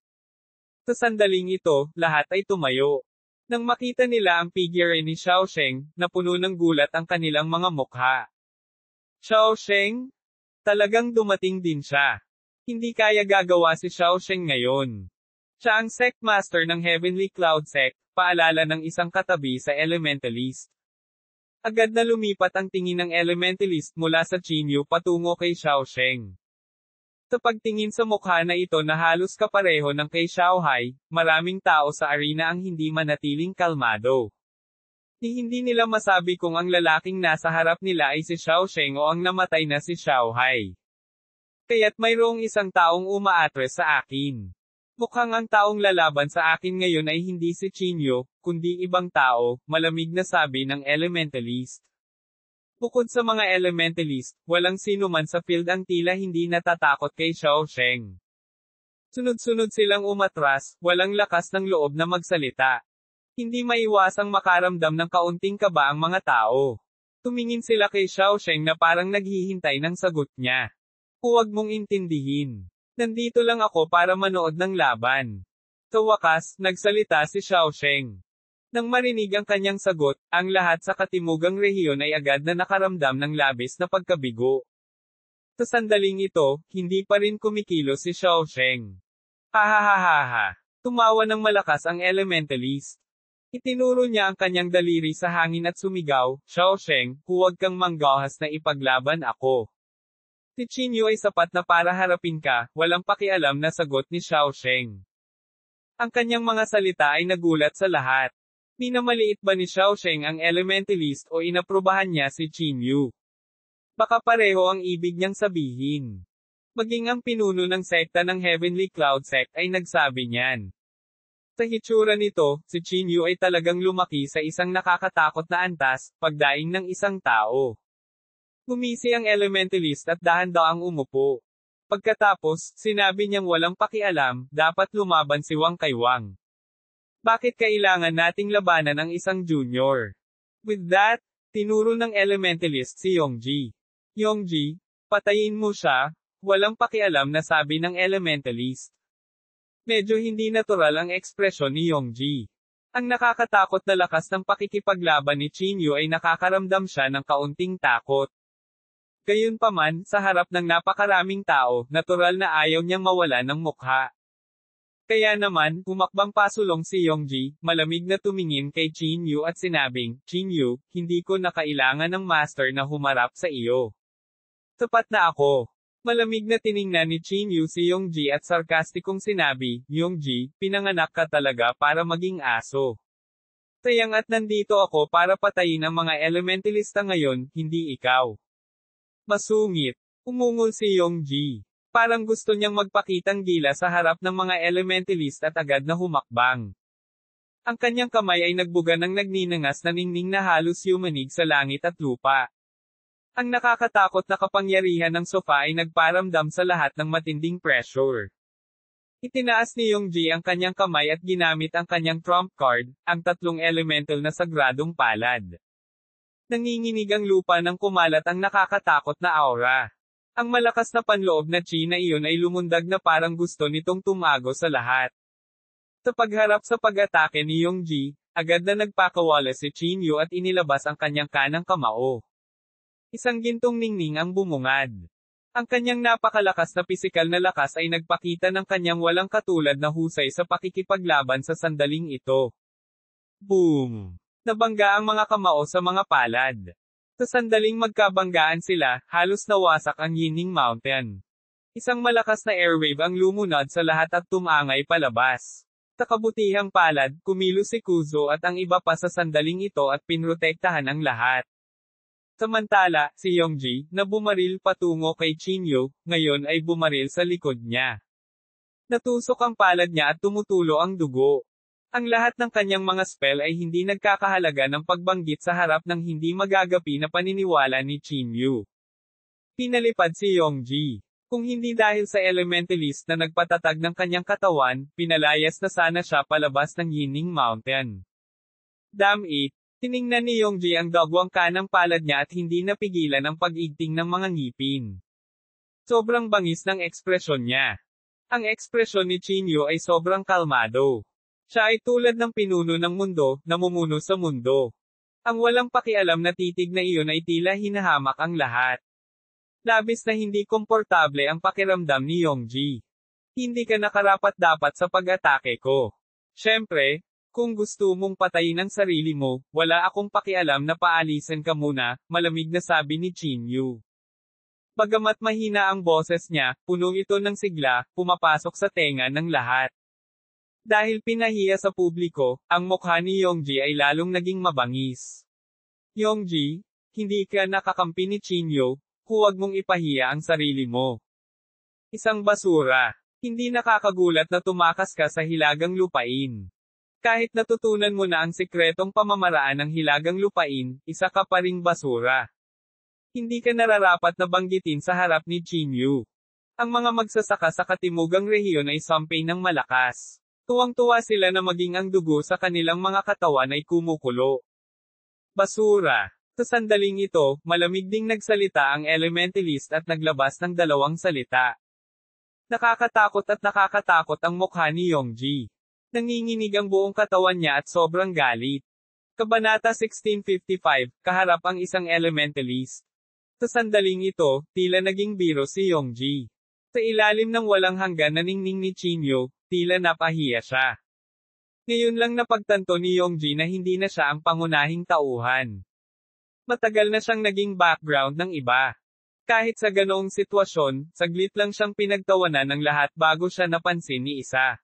Sa sandaling ito, lahat ay tumayo. Nang makita nila ang figure ni Xiao Sheng, napuno ng gulat ang kanilang mga mukha. Xiao Sheng? Talagang dumating din siya. Hindi kaya gagawa si Xiao Sheng ngayon. Siya ang sect master ng Heavenly Cloud sect, paalala ng isang katabi sa elementalist. Agad na lumipat ang tingin ng elementalist mula sa Jin Yu patungo kay Xiao Sheng. Sa pagtingin sa mukha na ito na halos kapareho ng kay Xiao Hai, maraming tao sa arena ang hindi manatiling kalmado. Hindi nila masabi kung ang lalaking nasa harap nila ay si Xiao Sheng o ang namatay na si Xiao Hai. Kaya't mayroong isang taong umaatres sa akin. Mukhang ang taong lalaban sa akin ngayon ay hindi si Jin Yu, kundi ibang tao, malamig na sabi ng elementalist. Bukod sa mga elementalist, walang sino man sa field ang tila hindi natatakot kay Xiao Sheng. Sunod-sunod silang umatras, walang lakas ng loob na magsalita. Hindi maiwasang makaramdam ng kaunting kaba ang mga tao. Tumingin sila kay Xiao Sheng na parang naghihintay ng sagot niya. Huwag mong intindihin. Nandito lang ako para manood ng laban. Sa wakas, nagsalita si Xiaosheng. Nang marinig ang kanyang sagot, ang lahat sa katimugang rehiyon ay agad na nakaramdam ng labis na pagkabigo. Sa sandaling ito, hindi pa rin kumikilos si Xiaosheng. Hahaha. Tumawa ng malakas ang elementalist. Itinuro niya ang kanyang daliri sa hangin at sumigaw, Xiaosheng, huwag kang manggahas na ipaglaban ako. Si Qinyu ay sapat na para harapin ka, walang pakialam na sagot ni Xiaosheng. Ang kanyang mga salita ay nagulat sa lahat. Minamaliit ba ni Xiaosheng ang elementalist o inaprubahan niya si Qinyu? Baka pareho ang ibig niyang sabihin. Maging ang pinuno ng sekta ng Heavenly Cloud Sect ay nagsabi niyan. Sa hitsura nito, si Qinyu ay talagang lumaki sa isang nakakatakot na antas, pagdaing ng isang tao. Gumisi ang elementalist at dahan-daang umupo. Pagkatapos, sinabi niyang walang pakialam, dapat lumaban si Wang Kaiwang. Bakit kailangan nating labanan ang isang junior? With that, tinuro ng elementalist si Yongji. Yongji, patayin mo siya, walang pakialam na sabi ng elementalist. Medyo hindi natural ang ekspresyon ni Yongji. Ang nakakatakot na lakas ng pakikipaglaban ni Qinyu ay nakakaramdam siya ng kaunting takot. Gayunpaman, sa harap ng napakaraming tao, natural na ayaw niyang mawala ng mukha. Kaya naman, humakbang pasulong si Yongji, malamig na tumingin kay Qinyu at sinabing, Qinyu, hindi ko na kailangan ng master na humarap sa iyo. Sapat na ako. Malamig na tiningnan ni Qinyu si Yongji at sarkastikong sinabi, Yongji, pinanganak ka talaga para maging aso. Sayang at nandito ako para patayin ang mga elementalista ngayon, hindi ikaw. Masungit. Umungol si Yongji. Parang gusto niyang magpakitang gila sa harap ng mga elementalist at agad na humakbang. Ang kanyang kamay ay nagbuga ng nagninangas na ningning na halos yumanig sa langit at lupa. Ang nakakatakot na kapangyarihan ng sofa ay nagparamdam sa lahat ng matinding pressure. Itinaas ni Yongji ang kanyang kamay at ginamit ang kanyang trump card, ang tatlong elemental na sagradong palad. Nanginginig ang lupa nang kumalat ang nakakatakot na aura. Ang malakas na panloob na chi na iyon ay lumundag na parang gusto nitong tumago sa lahat. Sa pagharap sa pag-atake ni Yongji, agad na nagpakawala si Qinyu at inilabas ang kanyang kanang kamao. Isang gintong ningning ang bumungad. Ang kanyang napakalakas na pisikal na lakas ay nagpakita ng kanyang walang katulad na husay sa pakikipaglaban sa sandaling ito. Boom! Nabangga ang mga kamao sa mga palad. Sa sandaling magkabanggaan sila, halos nawasak ang Yining Mountain. Isang malakas na airwave ang lumunod sa lahat at tumangay palabas. Sa kabutihang palad, kumilos si Kuzo at ang iba pa sa sandaling ito at pinrotektahan ang lahat. Samantala, si Yongji, na bumaril patungo kay Qinyu, ngayon ay bumaril sa likod niya. Natusok ang palad niya at tumutulo ang dugo. Ang lahat ng kanyang mga spell ay hindi nagkakahalaga ng pagbanggit sa harap ng hindi magagapi na paniniwala ni Qinyu. Pinalipad si Yongji. Kung hindi dahil sa elementalist na nagpatatag ng kanyang katawan, pinalayas na sana siya palabas ng Yining Mountain. Damn it! Tiningnan ni Yongji ang dagwang kanang palad niya at hindi napigilan ang pag-igting ng mga ngipin. Sobrang bangis ng ekspresyon niya. Ang ekspresyon ni Qinyu ay sobrang kalmado. Siya ay tulad ng pinuno ng mundo, namumuno sa mundo. Ang walang pakialam na titig na iyon ay tila hinahamak ang lahat. Labis na hindi komportable ang pakiramdam ni Yongji. Hindi ka nakarapat-dapat sa pag-atake ko. Siyempre, kung gusto mong patayin ang sarili mo, wala akong pakialam na paalisin ka muna, malamig na sabi ni Qinyu. Bagamat mahina ang boses niya, puno ito ng sigla, pumapasok sa tenga ng lahat. Dahil pinahiya sa publiko, ang mukha ni Yongji ay lalong naging mabangis. Yongji, hindi ka nakakampi ni Qinyu, huwag mong ipahiya ang sarili mo. Isang basura. Hindi nakakagulat na tumakas ka sa hilagang lupain. Kahit natutunan mo na ang sikretong pamamaraan ng hilagang lupain, isa ka pa ring basura. Hindi ka nararapat na banggitin sa harap ni Qinyu. Ang mga magsasaka sa katimugang rehiyon ay sampay ng malakas. Tuwang-tuwa sila na maging ang dugo sa kanilang mga katawan ay kumukulo. Basura. Sa sandaling ito, malamig ding nagsalita ang Elementalist at naglabas ng dalawang salita. Nakakatakot at nakakatakot ang mukha ni Yongji. Nanginginig ang buong katawan niya at sobrang galit. Kabanata 1655, kaharap ang isang Elementalist. Sa sandaling ito, tila naging biro si Yongji. Sa ilalim ng walang hanggan na ningning ni Chinyu, tila napahiya siya. Ngayon lang napagtanto ni Yongji na hindi na siya ang pangunahing tauhan. Matagal na siyang naging background ng iba. Kahit sa ganoong sitwasyon, saglit lang siyang pinagtawanan ng lahat bago siya napansin ni isa.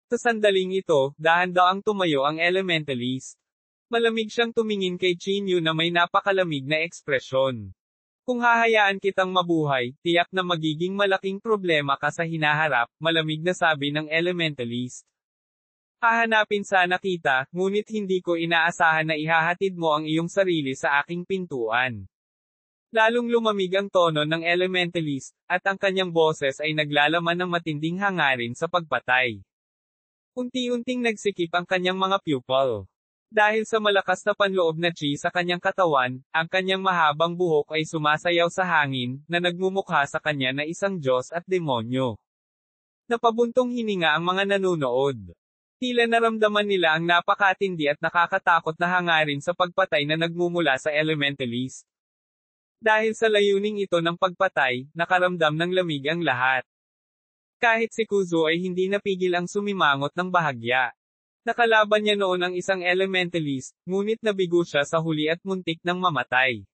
Sa sandaling ito, dahan-daang tumayo ang Elementalist. Malamig siyang tumingin kay Chinyu na may napakalamig na ekspresyon. Kung hahayaan kitang mabuhay, tiyak na magiging malaking problema ka sa hinaharap, malamig na sabi ng Elementalist. Hahanapin sana kita, ngunit hindi ko inaasahan na ihahatid mo ang iyong sarili sa aking pintuan. Lalong lumamig ang tono ng Elementalist, at ang kanyang boses ay naglalaman ng matinding hangarin sa pagpatay. Unti-unting nagsikip ang kanyang mga pupil. Dahil sa malakas na panloob na chi sa kanyang katawan, ang kanyang mahabang buhok ay sumasayaw sa hangin, na nagmumukha sa kanya na isang Diyos at demonyo. Napabuntong hininga ang mga nanunood. Tila naramdaman nila ang napakatindi at nakakatakot na hangarin sa pagpatay na nagmumula sa Elementalist. Dahil sa layuning ito ng pagpatay, nakaramdam ng lamig ang lahat. Kahit si Kuzo ay hindi napigil ang sumimangot ng bahagya. Nakalaban niya noon ang isang Elementalist, ngunit nabigo siya sa huli at muntik ng mamatay.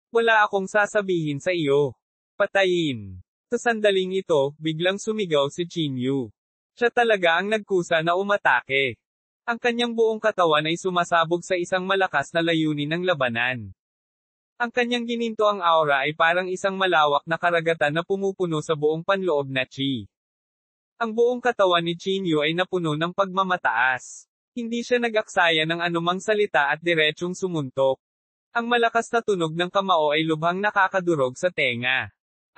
Wala akong sasabihin sa iyo. Patayin. Sa sandaling ito, biglang sumigaw si Chinyu. Siya talaga ang nagkusa na umatake. Ang kanyang buong katawan ay sumasabog sa isang malakas na layunin ng labanan. Ang kanyang gininto ang aura ay parang isang malawak na karagatan na pumupuno sa buong panloob na chi. Ang buong katawan ni Chinyu ay napuno ng pagmamataas. Hindi siya nag-aksaya ng anumang salita at diretsong sumuntok. Ang malakas na tunog ng kamao ay lubhang nakakadurog sa tenga.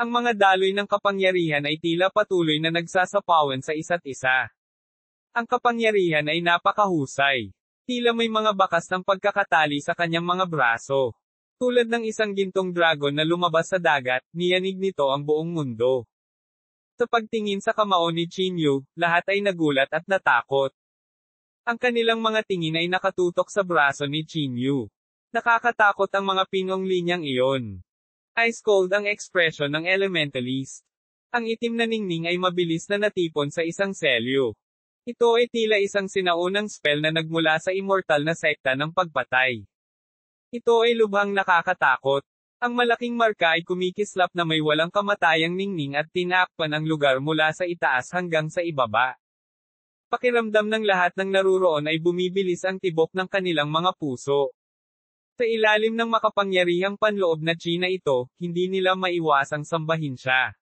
Ang mga daloy ng kapangyarihan ay tila patuloy na nagsasapawan sa isa't isa. Ang kapangyarihan ay napakahusay. Tila may mga bakas ng pagkakatali sa kanyang mga braso. Tulad ng isang gintong dragon na lumabas sa dagat, niyanig nito ang buong mundo. Sa pagtingin sa kamao ni Chinyu, lahat ay nagulat at natakot. Ang kanilang mga tingin ay nakatutok sa braso ni Chinyu. Nakakatakot ang mga pinong linyang iyon. Ice cold ang ekspresyon ng Elementalist. Ang itim na ningning ay mabilis na natipon sa isang selyo. Ito ay tila isang sinaunang spell na nagmula sa immortal na sekta ng pagpatay. Ito ay lubhang nakakatakot. Ang malaking marka ay kumikislap na may walang kamatayang ningning at tinakpan ang lugar mula sa itaas hanggang sa ibaba. Pakiramdam ng lahat ng naruroon ay bumibilis ang tibok ng kanilang mga puso. Sa ilalim ng makapangyarihang panloob na chi na ito, hindi nila maiwasang sambahin siya.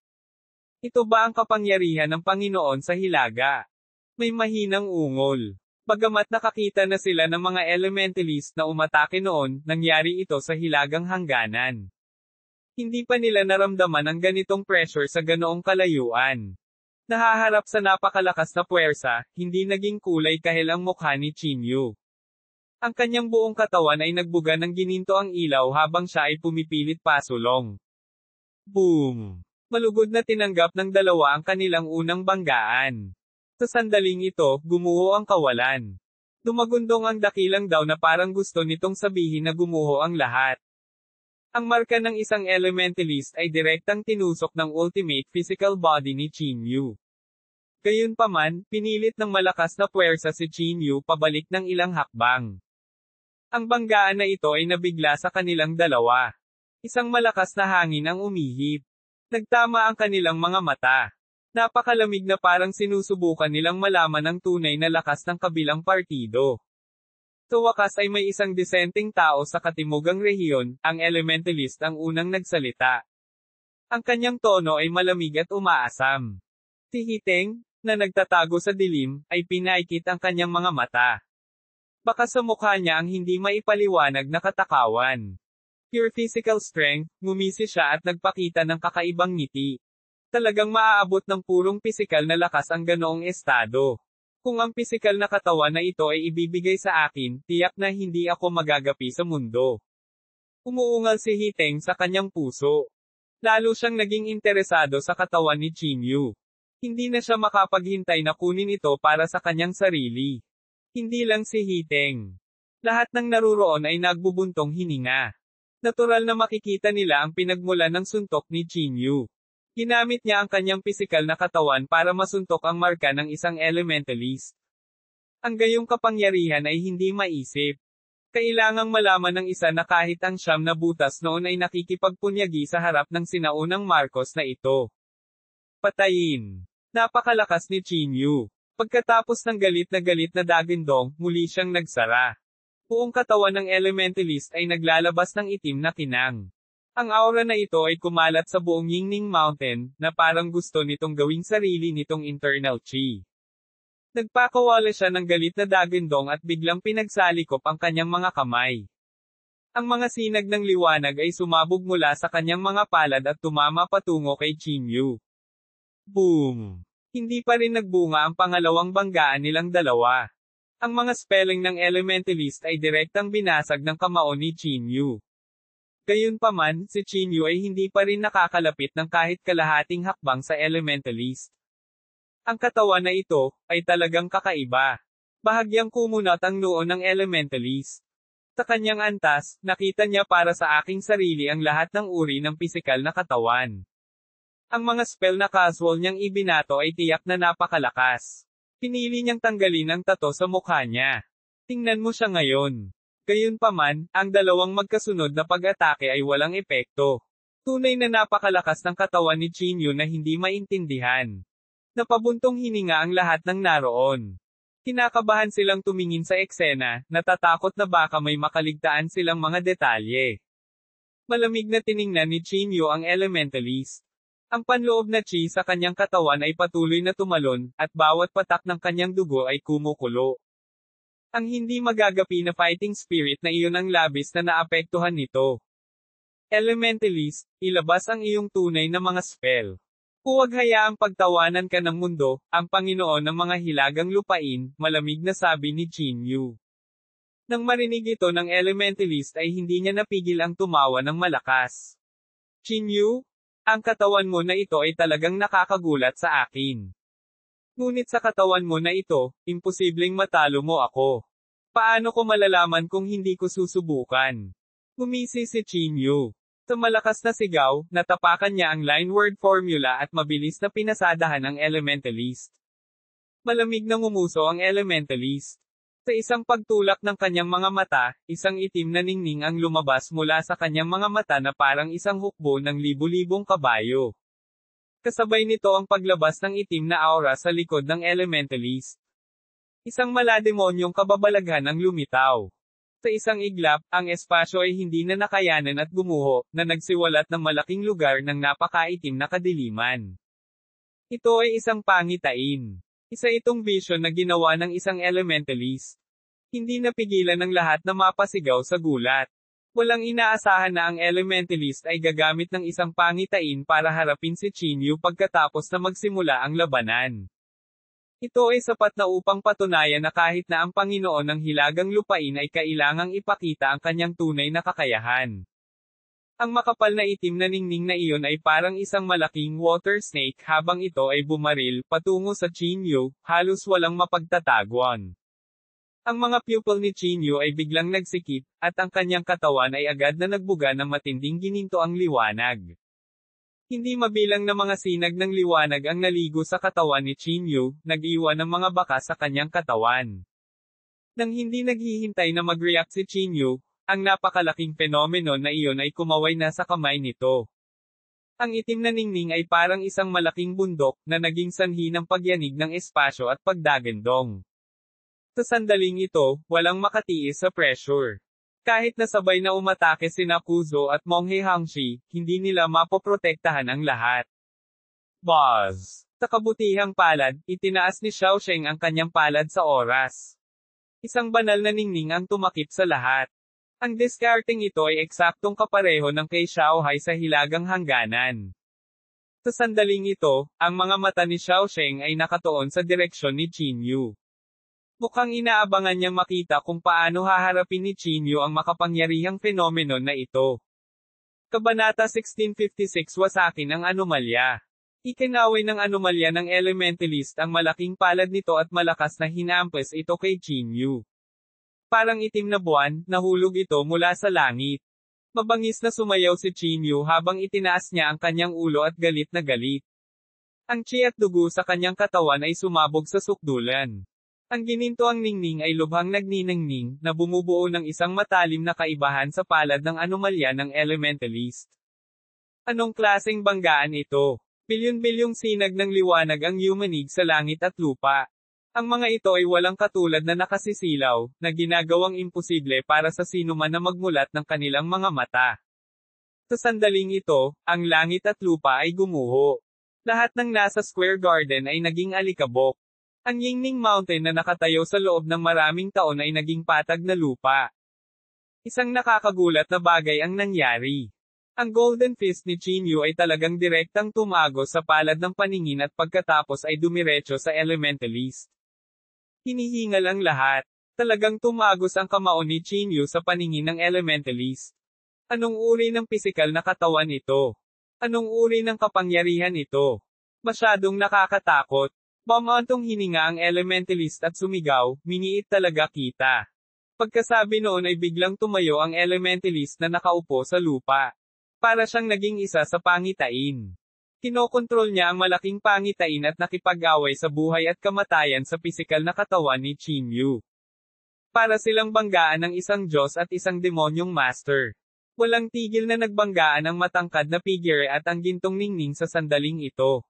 Ito ba ang kapangyarihan ng Panginoon sa Hilaga? May mahinang ungol. Bagamat nakakita na sila ng mga Elementalist na umatake noon, nangyari ito sa Hilagang Hangganan. Hindi pa nila naramdaman ang ganitong pressure sa ganoong kalayuan. Nahaharap sa napakalakas na puwersa, hindi naging kulay kahil ang mukha ni Chinyu. Ang kanyang buong katawan ay nagbuga ng gininto ang ilaw habang siya ay pumipilit pasulong. Boom! Malugod na tinanggap ng dalawa ang kanilang unang banggaan. Sa sandaling ito, gumuho ang kawalan. Dumagundong ang dakilang daw na parang gusto nitong sabihin na gumuho ang lahat. Ang marka ng isang Elementalist ay direktang tinusok ng ultimate physical body ni Chinyu. Gayunpaman, pinilit ng malakas na puwersa si Chinyu pabalik ng ilang hakbang. Ang banggaan na ito ay nabigla sa kanilang dalawa. Isang malakas na hangin ang umihip. Nagtama ang kanilang mga mata. Napakalamig na parang sinusubukan nilang malaman ang tunay na lakas ng kabilang partido. Sa wakas ay may isang disenteng tao sa katimugang rehiyon, ang Elementalist ang unang nagsalita. Ang kanyang tono ay malamig at umaasam. Si Hiteng, na nagtatago sa dilim, ay pinaikit ang kanyang mga mata. Baka sa mukha niya ang hindi maipaliwanag na katakawan. Pure physical strength, ngumisi siya at nagpakita ng kakaibang ngiti. Talagang maaabot ng purong pisikal na lakas ang ganoong estado. Kung ang pisikal na katawan na ito ay ibibigay sa akin, tiyak na hindi ako magagapi sa mundo. Umuungal si Hiteng sa kanyang puso. Lalo siyang naging interesado sa katawan ni Chinyu. Hindi na siya makapaghintay na kunin ito para sa kanyang sarili. Hindi lang si Hiteng. Lahat ng naruroon ay nagbubuntong hininga. Natural na makikita nila ang pinagmulan ng suntok ni Chinyu. Ginamit niya ang kanyang pisikal na katawan para masuntok ang marka ng isang elementalist. Ang gayong kapangyarihan ay hindi maisip. Kailangang malaman ng isa na kahit ang siyam na butas noon ay nakikipagpunyagi sa harap ng sinaunang Marcos na ito. Patayin. Napakalakas ni Chinyu. Pagkatapos ng galit na Dagindong, muli siyang nagsara. Buong katawan ng elementalist ay naglalabas ng itim na kinang. Ang aura na ito ay kumalat sa buong Yingning Mountain, na parang gusto nitong gawing sarili nitong internal chi. Nagpakawala siya ng galit na Dagindong at biglang pinagsalikop ang kanyang mga kamay. Ang mga sinag ng liwanag ay sumabog mula sa kanyang mga palad at tumama patungo kay Chinyu. Boom! Hindi pa rin nagbunga ang pangalawang banggaan nilang dalawa. Ang mga spelling ng elementalist ay direktang binasag ng kamao ni Chinyu. Gayunpaman, si Chinyu ay hindi pa rin nakakalapit ng kahit kalahating hakbang sa elementalist. Ang katawan na ito, ay talagang kakaiba. Bahagyang kumunat ang noo ng elementalist. Sa kanyang antas, nakita niya para sa aking sarili ang lahat ng uri ng pisikal na katawan. Ang mga spell na casual niyang ibinato ay tiyak na napakalakas. Pinili niyang tanggalin ang tato sa mukha niya. Tingnan mo siya ngayon. Gayunpaman, ang dalawang magkasunod na pag-atake ay walang epekto. Tunay na napakalakas ng katawan ni Chinyu na hindi maintindihan. Napabuntong hininga ang lahat ng naroon. Kinakabahan silang tumingin sa eksena, natatakot na baka may makaligtaan silang mga detalye. Malamig na tiningnan ni Chinyu ang elementalist. Ang panloob na chi sa kanyang katawan ay patuloy na tumalon, at bawat patak ng kanyang dugo ay kumukulo. Ang hindi magagapi na fighting spirit na iyon ang labis na naapektuhan nito. Elementalist, ilabas ang iyong tunay na mga spell. Huwag hayaang pagtawanan ka ng mundo, ang Panginoon ng mga hilagang lupain, malamig na sabi ni Chinyu. Nang marinig ito ng elementalist ay hindi niya napigil ang tumawa ng malakas. Chinyu, ang katawan mo na ito ay talagang nakakagulat sa akin. Ngunit sa katawan mo na ito, imposibleng matalo mo ako. Paano ko malalaman kung hindi ko susubukan? Gumisi si Chinyu. Sa malakas na sigaw, natapakan niya ang line-word formula at mabilis na pinasadahan ang elementalist. Malamig na ngumuso ang elementalist. Sa isang pagtulak ng kanyang mga mata, isang itim na ningning ang lumabas mula sa kanyang mga mata na parang isang hukbo ng libu-libong kabayo. Kasabay nito ang paglabas ng itim na aura sa likod ng elementalist. Isang malademonyong kababalaghan ang lumitaw. Sa isang iglap, ang espasyo ay hindi na nakayanan at gumuho, na nagsiwalat ng malaking lugar ng napakaitim na kadiliman. Ito ay isang pangitain. Isa itong vision na ginawa ng isang elementalist. Hindi napigilan ng lahat na mapasigaw sa gulat. Walang inaasahan na ang elementalist ay gagamit ng isang pangitain para harapin si Chinyu pagkatapos na magsimula ang labanan. Ito ay sapat na upang patunayan na kahit na ang Panginoon ng Hilagang Lupain ay kailangang ipakita ang kanyang tunay na kakayahan. Ang makapal na itim na ningning na iyon ay parang isang malaking water snake habang ito ay bumaril patungo sa Chinyu, halos walang mapagtataguan. Ang mga pupil ni Chinyu ay biglang nagsikip, at ang kanyang katawan ay agad na nagbuga ng matinding gininto ang liwanag. Hindi mabilang na mga sinag ng liwanag ang naligo sa katawan ni Chinyu, nag-iwan ng mga bakas sa kanyang katawan. Nang hindi naghihintay na mag-react si Chinyu, ang napakalaking fenomeno na iyon ay kumaway na sa kamay nito. Ang itim na ningning ay parang isang malaking bundok, na naging sanhi ng pagyanig ng espasyo at pagdagandong. Sa sandaling ito, walang makatiis sa pressure. Kahit na sabay na umatake sina Kuzo at Monghe Hangshi, hindi nila mapoprotektahan ang lahat. Buzz! Sa kabutihang palad, itinaas ni Xiao Sheng ang kanyang palad sa oras. Isang banal na ningning ang tumakip sa lahat. Ang discarding ito ay eksaktong kapareho ng kay Xiaohai sa hilagang hangganan. Sa sandaling ito, ang mga mata ni Xiao Sheng ay nakatuon sa direksyon ni Chinyu. Mukhang inaabangan niyang makita kung paano haharapin ni Chinyu ang makapangyarihang phenomenon na ito. Kabanata 1656 Wasakin ang anomalya. Ikinaway ng anomalya ng elementalist ang malaking palad nito at malakas na hinampas ito kay Chinyu. Parang itim na buwan, nahulog ito mula sa langit. Mabangis na sumayaw si Chinyu habang itinaas niya ang kanyang ulo at galit na galit. Ang chi at dugo sa kanyang katawan ay sumabog sa sukdulan. Ang ginintoang ningning ay lubhang nagniningning, na bumubuo ng isang matalim na kaibahan sa palad ng anomalya ng elementalist. Anong klaseng banggaan ito? Bilyon-bilyong sinag ng liwanag ang yumanig sa langit at lupa. Ang mga ito ay walang katulad na nakasisilaw, na ginagawang imposible para sa sinuman na magmulat ng kanilang mga mata. Sa sandaling ito, ang langit at lupa ay gumuho. Lahat ng nasa Square Garden ay naging alikabok. Ang Yingning Mountain na nakatayo sa loob ng maraming taon ay naging patag na lupa. Isang nakakagulat na bagay ang nangyari. Ang Golden Fist ni Chinyu ay talagang direktang tumagos sa palad ng paningin at pagkatapos ay dumiretso sa elementalist. Hinihingal ang lahat. Talagang tumagos ang kamao ni Chinyu sa paningin ng elementalist. Anong uri ng pisikal na katawan ito? Anong uri ng kapangyarihan ito? Masyadong nakakatakot. Mamantong hininga ang elementalist at sumigaw, miniit talaga kita. Pagkasabi noon ay biglang tumayo ang elementalist na nakaupo sa lupa. Para siyang naging isa sa pangitain. Kinokontrol niya ang malaking pangitain at nakipag-away sa buhay at kamatayan sa pisikal na katawan ni Chinyu. Para silang banggaan ng isang Diyos at isang demonyong master. Walang tigil na nagbanggaan ang matangkad na figure at ang gintong ningning sa sandaling ito.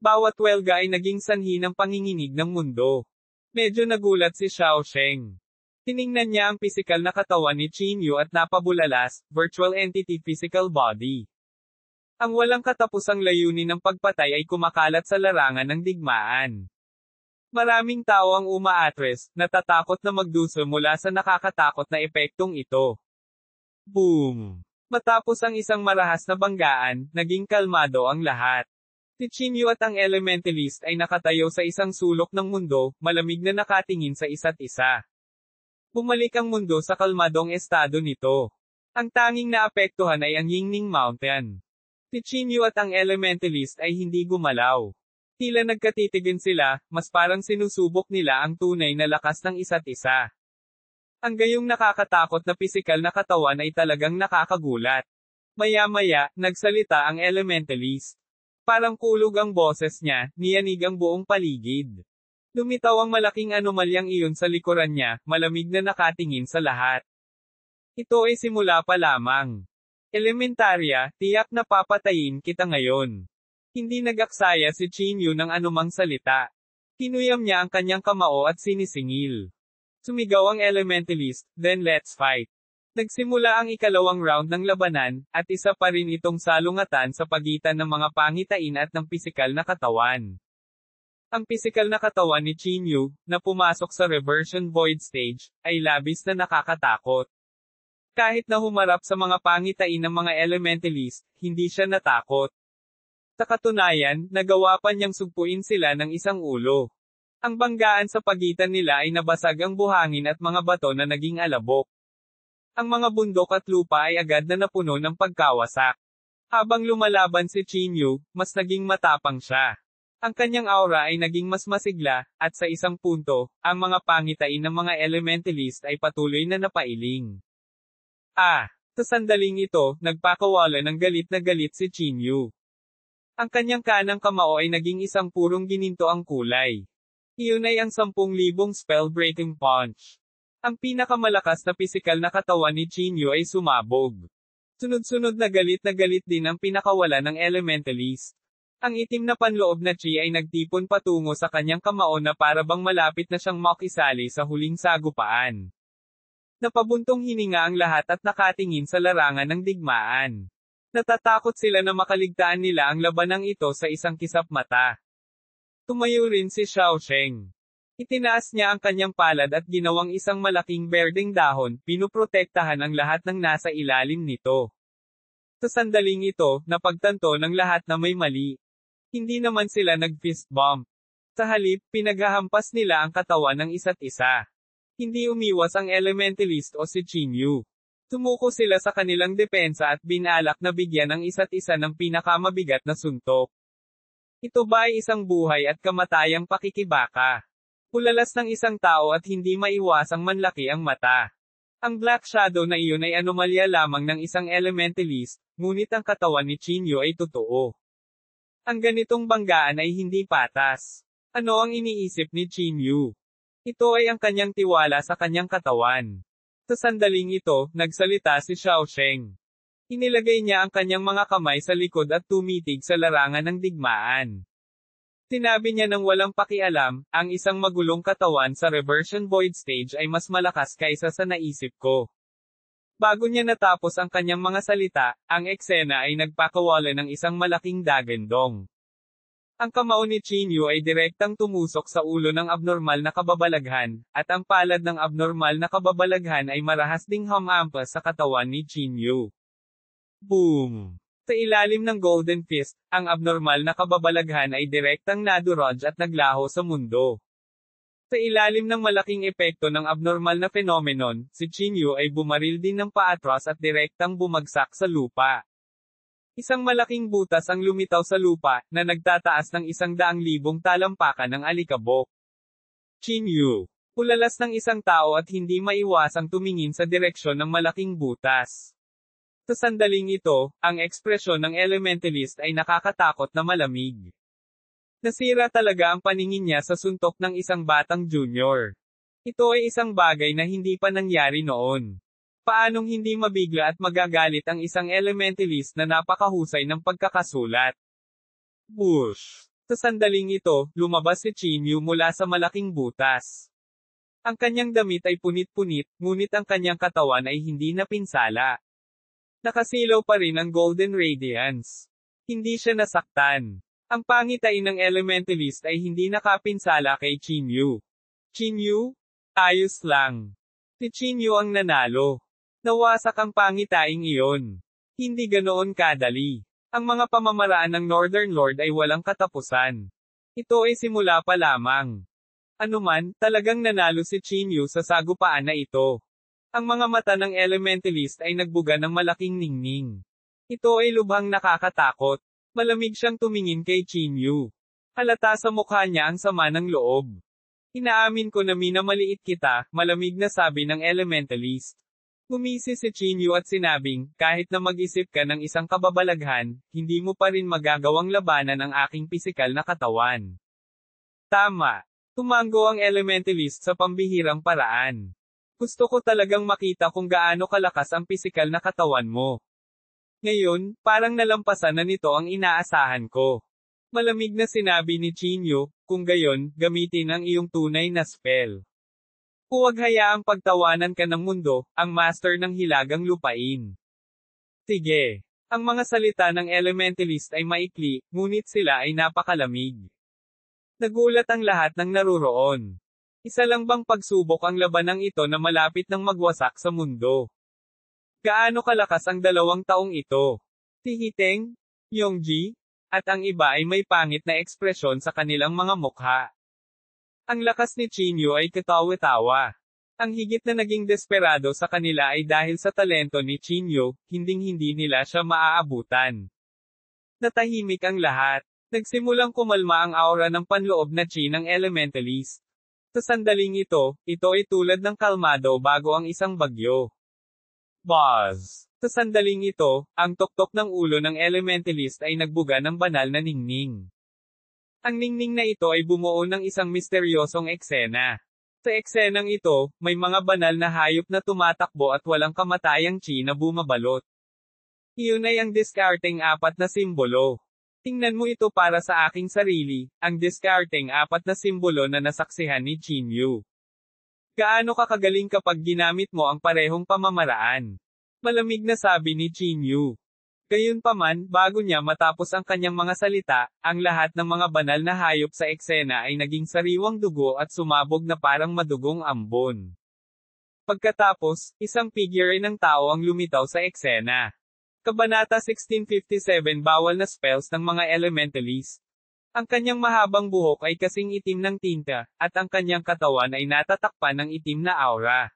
Bawat welga ay naging sanhi ng panginginig ng mundo. Medyo nagulat si Xiao Sheng. Tiningnan niya ang pisikal na katawan ni Chinyu at napabulalas, virtual entity physical body. Ang walang katapusang layunin ng pagpatay ay kumakalat sa larangan ng digmaan. Maraming tao ang umaatres, natatakot na magduso mula sa nakakatakot na epektong ito. Boom! Matapos ang isang marahas na banggaan, naging kalmado ang lahat. Si Chinyu at ang elementalist ay nakatayo sa isang sulok ng mundo, malamig na nakatingin sa isa't isa. Bumalik ang mundo sa kalmadong estado nito. Ang tanging naapektuhan ay ang Yingning Mountain. Si Chinyu at ang elementalist ay hindi gumalaw. Tila nagkatitigan sila, mas parang sinusubok nila ang tunay na lakas ng isa't isa. Ang gayong nakakatakot na pisikal na katawan ay talagang nakakagulat. Maya-maya, nagsalita ang elementalist. Parang kulog ang boses niya, niyanig ang buong paligid. Lumitaw ang malaking anomalyang iyon sa likuran niya, malamig na nakatingin sa lahat. Ito ay simula pa lamang. Elementarya, tiyak na papatayin kita ngayon. Hindi nag-aksaya si Chinyu ng anumang salita. Kinuyam niya ang kanyang kamao at sinisingil. Sumigaw ang elementalist, then let's fight. Nagsimula ang ikalawang round ng labanan, at isa pa rin itong salungatan sa pagitan ng mga pangitain at ng pisikal na katawan. Ang pisikal na katawan ni Chinyu, na pumasok sa reversion void stage, ay labis na nakakatakot. Kahit na humarap sa mga pangitain ng mga elementalist, hindi siya natakot. Sa katunayan, nagawa pa niyang sugpuin sila ng isang ulo. Ang banggaan sa pagitan nila ay nabasag ang buhangin at mga bato na naging alabok. Ang mga bundok at lupa ay agad na napuno ng pagkawasak. Habang lumalaban si Chinyu, mas naging matapang siya. Ang kanyang aura ay naging mas masigla, at sa isang punto, ang mga pangitain ng mga elementalist ay patuloy na napailing. Sa sandaling ito, nagpakawala ng galit na galit si Chinyu. Ang kanyang kanang kamao ay naging isang purong gininto ang kulay. Iyon ay ang 10,000 spell-breaking punch. Ang pinakamalakas na pisikal na katawan ni Chinyu ay sumabog. Sunod-sunod na galit din ang pinakawala ng elementalist. Ang itim na panloob na chi ay nagtipon patungo sa kanyang kamao na para bang malapit na siyang makisali sa huling sagupaan. Napabuntong hininga ang lahat at nakatingin sa larangan ng digmaan. Natatakot sila na makaligtaan nila ang labanang ito sa isang kisap mata. Tumayo rin si Xiao Sheng. Itinaas niya ang kanyang palad at ginawang isang malaking berdeng dahon, pinuprotektahan ang lahat ng nasa ilalim nito. Sa sandaling ito, napagtanto ng lahat na may mali. Hindi naman sila nag-fist bump. Sa halip, pinaghahampas nila ang katawan ng isa't isa. Hindi umiwas ang Elementalist o si Chinyu. Tumuko sila sa kanilang depensa at binalak na bigyan ang isa't isa ng pinakamabigat na suntok. Ito ba ay isang buhay at kamatayang pakikibaka? Pulalas ng isang tao at hindi maiwasang manlaki ang mata. Ang Black Shadow na iyon ay anomalya lamang ng isang Elementalist, ngunit ang katawan ni Chinyu ay totoo. Ang ganitong banggaan ay hindi patas. Ano ang iniisip ni Chinyu? Ito ay ang kanyang tiwala sa kanyang katawan. Sa sandaling ito, nagsalita si Xiaosheng. Inilagay niya ang kanyang mga kamay sa likod at tumitig sa larangan ng digmaan. Sinabi niya ng walang pakialam, ang isang magulong katawan sa reversion void stage ay mas malakas kaysa sa naisip ko. Bago niya natapos ang kanyang mga salita, ang eksena ay nagpakawala ng isang malaking dagandong. Ang kamao ni Chinyu ay direktang tumusok sa ulo ng abnormal na kababalaghan, at ang palad ng abnormal na kababalaghan ay marahas ding humampas sa katawan ni Chinyu. Boom! Sa ilalim ng Golden Fist, ang abnormal na kababalaghan ay direktang nadurog at naglaho sa mundo. Sa ilalim ng malaking epekto ng abnormal na phenomenon, si Chinyu ay bumaril din ng paatras at direktang bumagsak sa lupa. Isang malaking butas ang lumitaw sa lupa, na nagtataas ng 100,000 talampakan ng alikabok. Chinyu. Pulalas ng isang tao at hindi maiwasang tumingin sa direksyon ng malaking butas. Sa sandaling ito, ang ekspresyon ng Elementalist ay nakakatakot na malamig. Nasira talaga ang paningin niya sa suntok ng isang batang junior. Ito ay isang bagay na hindi pa nangyari noon. Paanong hindi mabigla at magagalit ang isang Elementalist na napakahusay ng pagkakasulat? Bush! Sa sandaling ito, lumabas si Chinyu mula sa malaking butas. Ang kanyang damit ay punit-punit, ngunit ang kanyang katawan ay hindi napinsala. Nakasilaw pa rin ang Golden Radiance. Hindi siya nasaktan. Ang pangitain ng Elementalist ay hindi nakapinsala kay Chinyu. Chinyu? Ayos lang. Si Chinyu ang nanalo. Nawasak ang pangitaing iyon. Hindi ganoon kadali. Ang mga pamamaraan ng Northern Lord ay walang katapusan. Ito ay simula pa lamang. Anuman, talagang nanalo si Chinyu sa sagupaan na ito. Ang mga mata ng Elementalist ay nagbuga ng malaking ningning. Ito ay lubhang nakakatakot. Malamig siyang tumingin kay Chinyu. Halata sa mukha niya ang sama ng loob. Inaamin ko na minamaliit kita, malamig na sabi ng Elementalist. Ngumisi si Chinyu at sinabing, kahit na mag-isip ka ng isang kababalaghan, hindi mo pa rin magagawang labanan ang aking pisikal na katawan. Tama. Tumango ang Elementalist sa pambihirang paraan. Gusto ko talagang makita kung gaano kalakas ang pisikal na katawan mo. Ngayon, parang nalampasan na nito ang inaasahan ko. Malamig na sinabi ni Chinyu, kung gayon, gamitin ang iyong tunay na spell. Huwag hayaang pagtawanan ka ng mundo, ang master ng hilagang lupain. Sige. Ang mga salita ng Elementalist ay maikli, ngunit sila ay napakalamig. Nagulat ang lahat ng naruroon. Isa lang bang pagsubok ang labanang ito na malapit ng magwasak sa mundo? Gaano kalakas ang 2 taong ito? Si Hiteng, Yongji, at ang iba ay may pangit na ekspresyon sa kanilang mga mukha. Ang lakas ni Chinyu ay katawa-tawa. Ang higit na naging desperado sa kanila ay dahil sa talento ni Chinyu, hinding-hindi nila siya maaabutan. Natahimik ang lahat. Nagsimulang kumalma ang aura ng panloob na chi ng Elementalist. Sa sandaling ito ay tulad ng kalmado bago ang isang bagyo. Buzz! Sa sandaling ito, ang tuktok ng ulo ng Elementalist ay nagbuga ng banal na ningning. Ang ningning na ito ay bumuo ng isang misteryosong eksena. Sa eksenang ito, may mga banal na hayop na tumatakbo at walang kamatayang chi na bumabalot. Iyon ay ang diskarteng 4 na simbolo. Tingnan mo ito para sa aking sarili, ang diskarteng 4 na simbolo na nasaksihan ni Chinyu. Gaano ka kagaling kapag ginamit mo ang parehong pamamaraan? Malamig na sabi ni Chinyu. Gayunpaman, bago niya matapos ang kanyang mga salita, ang lahat ng mga banal na hayop sa eksena ay naging sariwang dugo at sumabog na parang madugong ambon. Pagkatapos, isang figure ng tao ang lumitaw sa eksena. Kabanata 1657 Bawal na spells ng mga Elementalist. Ang kanyang mahabang buhok ay kasing itim ng tinta, at ang kanyang katawan ay natatakpan ng itim na aura.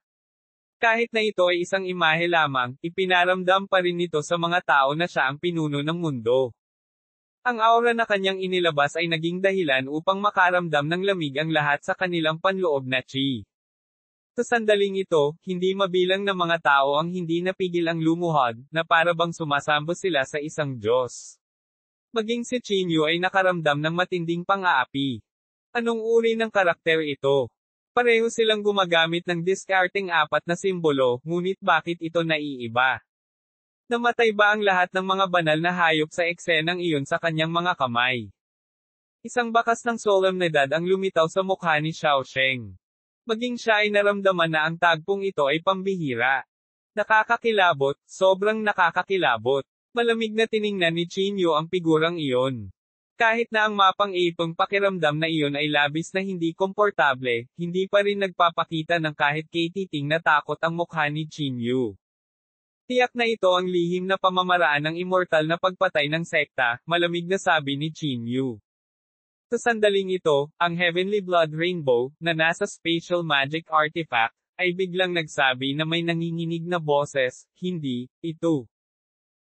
Kahit na ito ay isang imahe lamang, ipinaramdam pa rin nito sa mga tao na siya ang pinuno ng mundo. Ang aura na kanyang inilabas ay naging dahilan upang makaramdam ng lamig ang lahat sa kanilang panloob na chi. Sa sandaling ito, hindi mabilang na mga tao ang hindi napigil ang lumuhod, na para bang sumasambo sila sa isang Diyos. Maging si Chinyu ay nakaramdam ng matinding pang-aapi. Anong uri ng karakter ito? Pareho silang gumagamit ng discarding apat na simbolo, ngunit bakit ito naiiba? Namatay ba ang lahat ng mga banal na hayop sa eksenang iyon sa kanyang mga kamay? Isang bakas ng solemnidad ang lumitaw sa mukha ni Xiaosheng. Maging siya ay naramdaman na ang tagpong ito ay pambihira. Nakakakilabot, sobrang nakakakilabot. Malamig na tiningnan ni Chinyu ang figurang iyon. Kahit na ang mapang-ipong pakiramdam na iyon ay labis na hindi komportable, hindi pa rin nagpapakita ng kahit katiting na takot ang mukha ni Chinyu. Tiyak na ito ang lihim na pamamaraan ng immortal na pagpatay ng sekta, malamig na sabi ni Chinyu. Sa sandaling ito, ang Heavenly Blood Rainbow, na nasa Spatial Magic Artifact, ay biglang nagsabi na may nanginginig na boses, hindi, ito.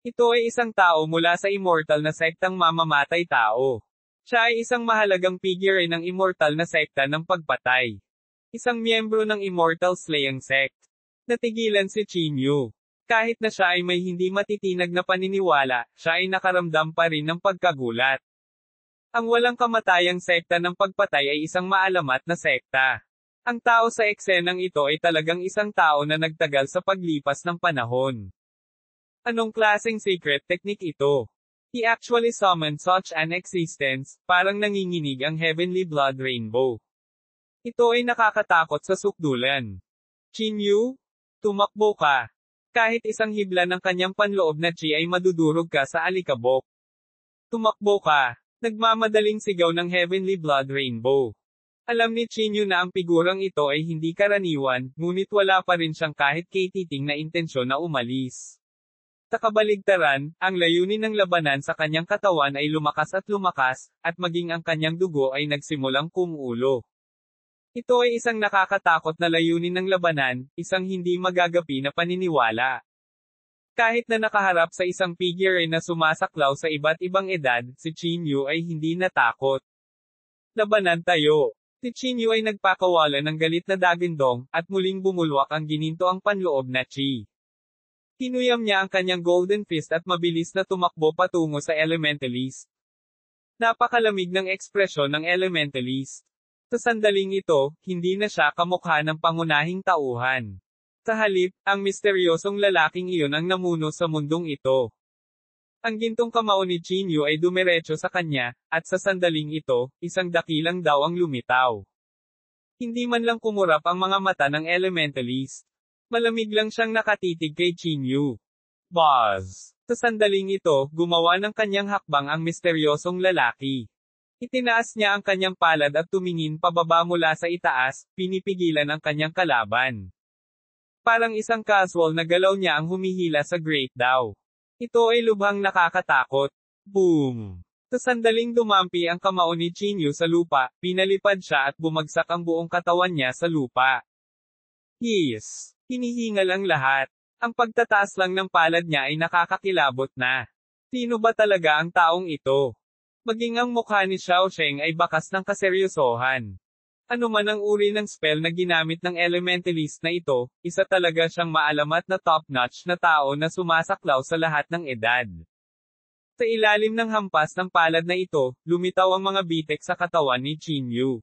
Ito ay isang tao mula sa immortal na sektang mamamatay tao. Siya ay isang mahalagang figure ng immortal na sekta ng pagpatay. Isang miyembro ng Immortal Slaying Sect. Natigilan si Chinyu. Kahit na siya ay may hindi matitinag na paniniwala, siya ay nakaramdam pa rin ng pagkagulat. Ang walang kamatayang sekta ng pagpatay ay isang maalamat na sekta. Ang tao sa eksenang ito ay talagang isang tao na nagtagal sa paglipas ng panahon. Anong klaseng secret technique ito? He actually summoned such an existence, parang nanginginig ang Heavenly Blood Rainbow. Ito ay nakakatakot sa sukdulan. Chinyu? Tumakbo ka. Kahit isang hibla ng kanyang panloob na chi ay madudurog ka sa alikabok. Tumakbo ka. Nagmamadaling sigaw ng Heavenly Blood Rainbow. Alam ni Chinyu na ang figurang ito ay hindi karaniwan, ngunit wala pa rin siyang kahit katiting na intensyon na umalis. Sa kabaligtaran, ang layunin ng labanan sa kanyang katawan ay lumakas, at maging ang kanyang dugo ay nagsimulang kumulo. Ito ay isang nakakatakot na layunin ng labanan, isang hindi magagapi na paniniwala. Kahit na nakaharap sa isang figure na sumasaklaw sa iba't ibang edad, si Chinyu ay hindi natakot. Labanan tayo. Si Chinyu ay nagpakawala ng galit na dagindong, at muling bumulwak ang gininto ang panloob na chi. Tinuyam niya ang kanyang golden fist at mabilis na tumakbo patungo sa elementalist. Napakalamig ng ekspresyon ng elementalist. Sa sandaling ito, hindi na siya kamukha ng pangunahing tauhan. Sa halip, ang misteryosong lalaking iyon ang namuno sa mundong ito. Ang gintong kamao ni Chinyu ay dumiretso sa kanya, at sa sandaling ito, isang dakilang daw ang lumitaw. Hindi man lang kumurap ang mga mata ng elementalist. Malamig lang siyang nakatitig kay Chinyu. Buzz! Sa sandaling ito, gumawa ng kanyang hakbang ang misteryosong lalaki. Itinaas niya ang kanyang palad at tumingin pababa mula sa itaas, pinipigilan ang kanyang kalaban. Parang isang casual na galaw niya ang humihila sa Great Daw. Ito ay lubhang nakakatakot. Boom! Sa sandaling dumampi ang kamao ni Chinyu sa lupa, pinalipad siya at bumagsak ang buong katawan niya sa lupa. Yes! Hinihingal ang lahat. Ang pagtataas lang ng palad niya ay nakakakilabot na. Sino ba talaga ang taong ito? Maging ang mukha ni Xiaosheng ay bakas ng kaseryosohan. Ano man ang uri ng spell na ginamit ng elementalist na ito, isa talaga siyang maalamat na top-notch na tao na sumasaklaw sa lahat ng edad. Sa ilalim ng hampas ng palad na ito, lumitaw ang mga bitek sa katawan ni Chinyu.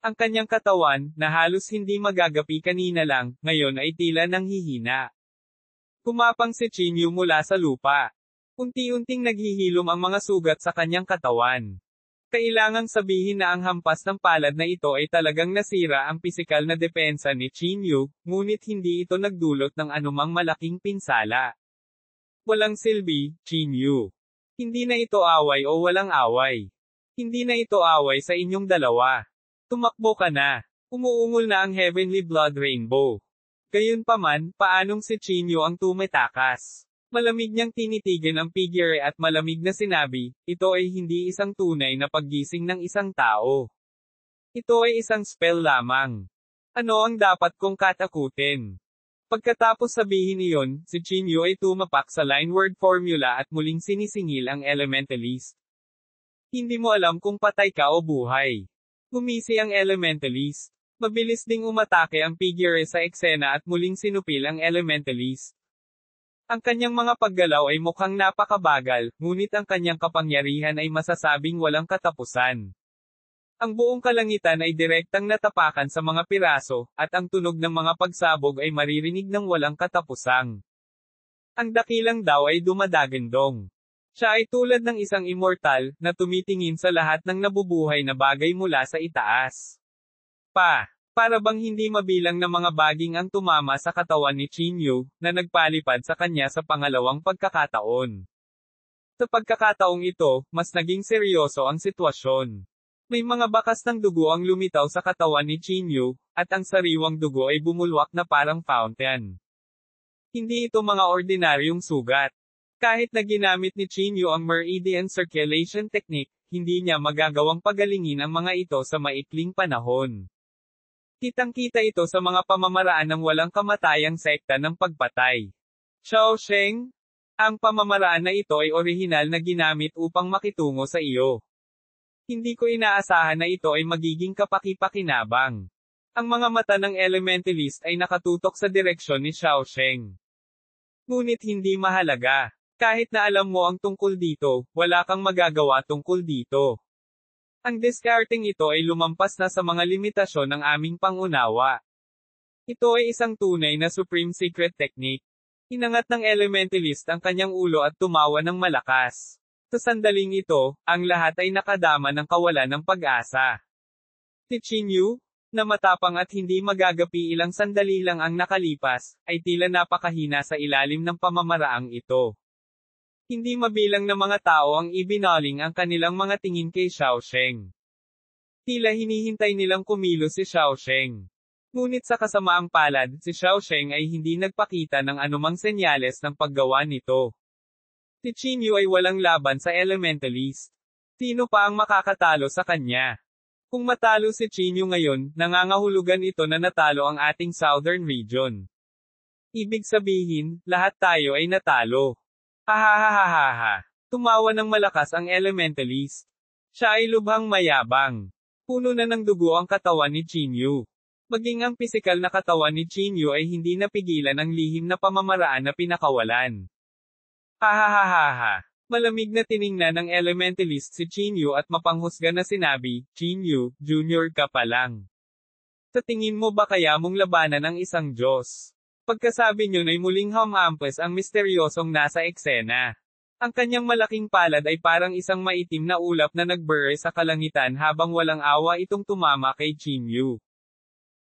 Ang kanyang katawan, na halos hindi magagapi kanina lang, ngayon ay tila nang hihina. Kumapang si Chinyu mula sa lupa. Unti-unting naghihilom ang mga sugat sa kanyang katawan. Kailangang sabihin na ang hampas ng palad na ito ay talagang nasira ang pisikal na depensa ni Chinyu, ngunit hindi ito nagdulot ng anumang malaking pinsala. Walang silbi, Chinyu. Hindi na ito away o walang away. Hindi na ito away sa inyong dalawa. Tumakbo ka na. Umuungol na ang Heavenly Blood Rainbow. Gayunpaman, paanong si Chinyu ang tumetakas? Malamig niyang tinitigan ang figure at malamig na sinabi, ito ay hindi isang tunay na paggising ng isang tao. Ito ay isang spell lamang. Ano ang dapat kong katakutin? Pagkatapos sabihin iyon, si Chinyu ay tumapak sa line word formula at muling sinisingil ang Elementalist. Hindi mo alam kung patay ka o buhay. Gumisi ang Elementalist. Mabilis ding umatake ang figure sa eksena at muling sinupil ang Elementalist. Ang kanyang mga paggalaw ay mukhang napakabagal, ngunit ang kanyang kapangyarihan ay masasabing walang katapusan. Ang buong kalangitan ay direktang natapakan sa mga piraso, at ang tunog ng mga pagsabog ay maririnig ng walang katapusang. Ang dakilang daw ay dumadagandong. Siya ay tulad ng isang immortal, na tumitingin sa lahat ng nabubuhay na bagay mula sa itaas. Para bang hindi mabilang na mga baging ang tumama sa katawan ni Chinyu, na nagpalipad sa kanya sa pangalawang pagkakataon. Sa pagkakataong ito, mas naging seryoso ang sitwasyon. May mga bakas ng dugo ang lumitaw sa katawan ni Chinyu, at ang sariwang dugo ay bumulwak na parang fountain. Hindi ito mga ordinaryong sugat. Kahit na ginamit ni Chinyu ang meridian circulation technique, hindi niya magagawang pagalingin ang mga ito sa maikling panahon. Kitang-kita ito sa mga pamamaraan ng walang kamatayang sekta ng pagpatay. Shaosheng? Ang pamamaraan na ito ay orihinal na ginamit upang makitungo sa iyo. Hindi ko inaasahan na ito ay magiging kapaki-pakinabang. Ang mga mata ng Elementalist ay nakatutok sa direksyon ni Shaosheng. Ngunit hindi mahalaga. Kahit na alam mo ang tungkol dito, wala kang magagawa tungkol dito. Ang discarding ito ay lumampas na sa mga limitasyon ng aming pangunawa. Ito ay isang tunay na supreme secret technique. Inangat ng Elementalist ang kanyang ulo at tumawa ng malakas. Sa sandaling ito, ang lahat ay nakadama ng kawalan ng pag-asa. Si Chinyu, na matapang at hindi magagapi ilang sandali lang ang nakalipas, ay tila napakahina sa ilalim ng pamamaraang ito. Hindi mabilang na mga tao ang ibinaling ang kanilang mga tingin kay Shaosheng. Tila hinihintay nilang kumilos si Shaosheng. Ngunit sa kasamaang palad, si Shaosheng ay hindi nagpakita ng anumang senyales ng paggawa nito. Si Chinyu ay walang laban sa Elementalist. Sino pa ang makakatalo sa kanya? Kung matalo si Chinyu ngayon, nangangahulugan ito na natalo ang ating Southern Region. Ibig sabihin, lahat tayo ay natalo. Hahaha. Tumawa ng malakas ang Elementalist. Siya ay lubhang mayabang. Puno na ng dugo ang katawan ni Chinyu. Maging ang pisikal na katawan ni Chinyu ay hindi napigilan ang lihim na pamamaraan na pinakawalan. Hahaha. Malamig na tiningnan ng Elementalist si Chinyu at mapanghusga na sinabi, Chinyu, junior ka pa lang. Sa tingin mo ba kaya mong labanan ang isang Diyos? Pagkasabi niyo ay muling humampas ang misteryosong nasa eksena. Ang kanyang malaking palad ay parang isang maitim na ulap na nagburre sa kalangitan habang walang awa itong tumama kay Chinyu.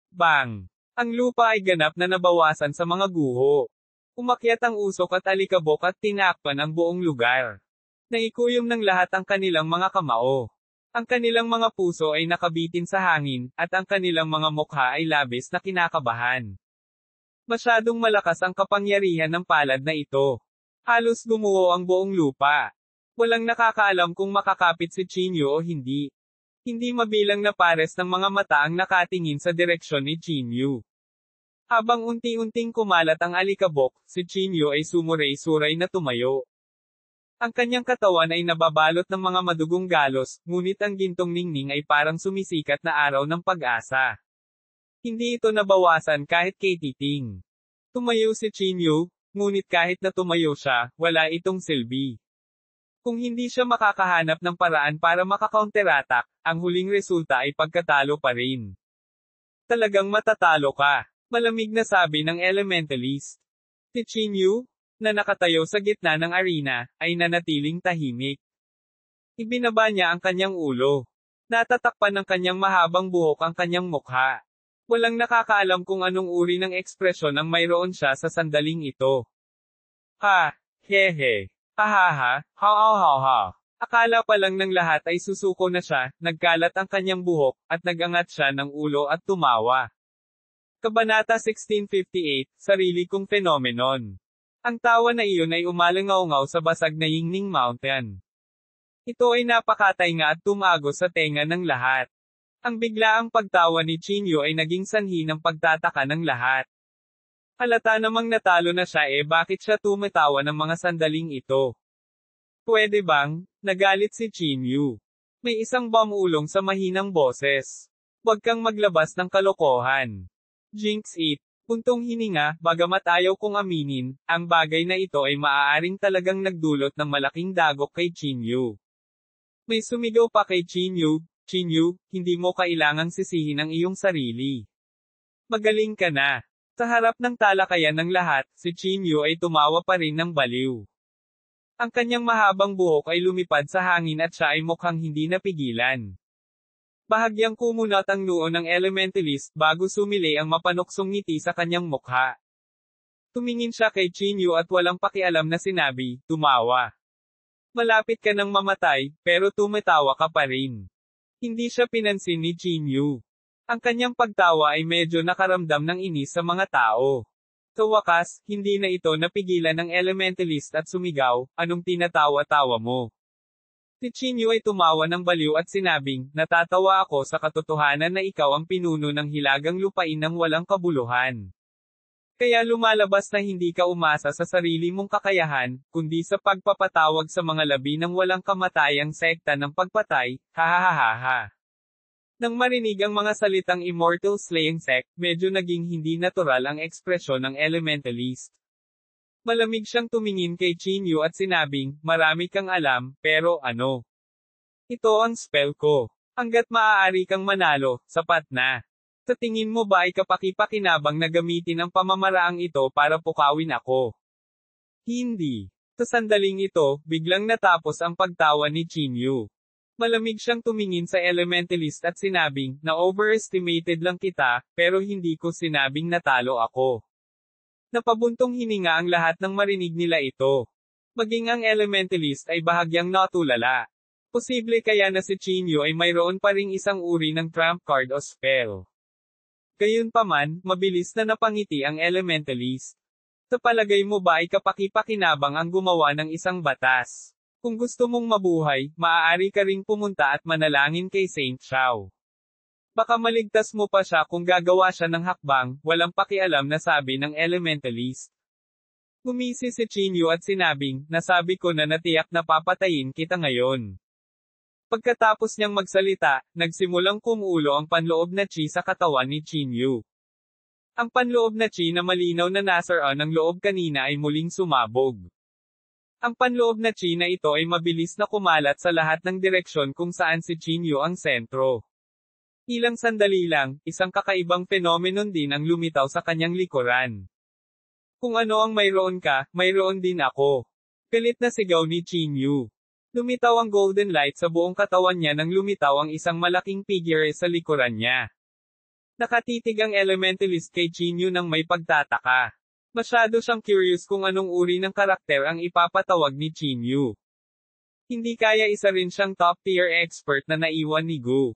Bang! Ang lupa ay ganap na nabawasan sa mga guho. Umakyat ang usok at alikabok at tinakpan ang buong lugar. Naikuyom ng lahat ang kanilang mga kamao. Ang kanilang mga puso ay nakabitin sa hangin, at ang kanilang mga mukha ay labis na kinakabahan. Masyadong malakas ang kapangyarihan ng palad na ito. Halos gumuho ang buong lupa. Walang nakakaalam kung makakapit si Chinyu o hindi. Hindi mabilang na pares ng mga mata ang nakatingin sa direksyon ni Chinyu. Habang unti-unting kumalat ang alikabok, si Chinyu ay sumuray-suray na tumayo. Ang kanyang katawan ay nababalot ng mga madugong galos, ngunit ang gintong ningning ay parang sumisikat na araw ng pag-asa. Hindi ito nabawasan kahit kay titing. Tumayo si Chinyu, ngunit kahit na tumayo siya, wala itong silbi. Kung hindi siya makakahanap ng paraan para makakounterattack, ang huling resulta ay pagkatalo pa rin. Talagang matatalo ka, malamig na sabi ng Elementalist. Si Chinyu, na nakatayo sa gitna ng arena, ay nanatiling tahimik. Ibinaba niya ang kanyang ulo. Natatakpan ng kanyang mahabang buhok ang kanyang mukha. Walang nakakaalam kung anong uri ng ekspresyon ang mayroon siya sa sandaling ito. Hehe. Hahaha, ha. Akala pa lang ng lahat ay susuko na siya, nagkalat ang kanyang buhok, at nagangat siya ng ulo at tumawa. Kabanata 1658, Sarili kong Phenomenon. Ang tawa na iyon ay umalingaw-ngaw sa basag na Yingning Mountain. Ito ay napakatay nga at tumagos sa tenga ng lahat. Ang biglaang pagtawa ni Chinyu ay naging sanhi ng pagtataka ng lahat. Halata namang natalo na siya bakit siya tumatawa ng mga sandaling ito? Pwede bang? Nagalit si Chinyu. May isang bumulong sa mahinang boses. Huwag kang maglabas ng kalokohan. Jinx it. Puntong hininga, bagamat ayaw kong aminin, ang bagay na ito ay maaaring talagang nagdulot ng malaking dagok kay Chinyu. May sumigaw pa kay Chinyu, Chinyu, hindi mo kailangang sisihin ang iyong sarili. Magaling ka na. Sa harap ng talakayan ng lahat, si Chinyu ay tumawa pa rin ng baliw. Ang kanyang mahabang buhok ay lumipad sa hangin at siya ay mukhang hindi napigilan. Bahagyang kumunat ang noo ng elementalist bago sumili ang mapanuksong ngiti sa kanyang mukha. Tumingin siya kay Chinyu at walang pakialam na sinabi, tumawa. Malapit ka nang mamatay, pero tumatawa ka pa rin. Hindi siya pinansin ni Chinyu. Ang kanyang pagtawa ay medyo nakaramdam ng inis sa mga tao. Sa wakas, hindi na ito napigilan ng elementalist at sumigaw, anong tinatawa-tawa mo? Si Chinyu ay tumawa ng baliw at sinabing, natatawa ako sa katotohanan na ikaw ang pinuno ng hilagang lupain ng walang kabuluhan. Kaya lumalabas na hindi ka umasa sa sarili mong kakayahan, kundi sa pagpapatawag sa mga labi ng walang kamatayang sekta ng pagpatay, hahaha. Nang marinig ang mga salitang Immortal Slaying Sect, medyo naging hindi natural ang ekspresyon ng elementalist. Malamig siyang tumingin kay Chinyu at sinabing, marami kang alam, pero ano? Ito ang spell ko. Hanggat maaari kang manalo, sapat na. Sa tingin mo ba ay kapaki-pakinabang na gamitin ang pamamaraang ito para pukawin ako? Hindi. Sa sandaling ito, biglang natapos ang pagtawa ni Chinyu. Malamig siyang tumingin sa elementalist at sinabing, na-overestimated lang kita, pero hindi ko sinabing natalo ako. Napabuntong hininga ang lahat nang marinig nila ito. Maging ang elementalist ay bahagyang natulala. Posible kaya na si Chinyu ay mayroon pa ring isang uri ng trump card o spell. Gayunpaman, mabilis na napangiti ang elementalist. Sa palagay mo ba ay kapaki-pakinabang ang gumawa ng isang batas? Kung gusto mong mabuhay, maaari ka ring pumunta at manalangin kay Saint Xiao. Baka maligtas mo pa siya kung gagawa siya ng hakbang, walang pakialam na sabi ng elementalist. Gumisi si Chinyu at sinabing, nasabi ko na natiyak na papatayin kita ngayon. Pagkatapos niyang magsalita, nagsimulang kumulo ang panloob na chi sa katawan ni Chinyu. Ang panloob na chi na malinaw na nasaraan ng loob kanina ay muling sumabog. Ang panloob na chi na ito ay mabilis na kumalat sa lahat ng direksyon kung saan si Chinyu ang sentro. Ilang sandali lang, isang kakaibang phenomenon din ang lumitaw sa kanyang likuran. Kung ano ang mayroon ka, mayroon din ako. Galit na sigaw ni Chinyu. Lumitaw ang golden light sa buong katawan niya nang lumitaw ang isang malaking figure sa likuran niya. Nakatitig ang elementalist kay Chinyu nang may pagtataka. Masyado siyang curious kung anong uri ng karakter ang ipapatawag ni Chinyu. Hindi kaya isa rin siyang top-tier expert na naiwan ni Gu.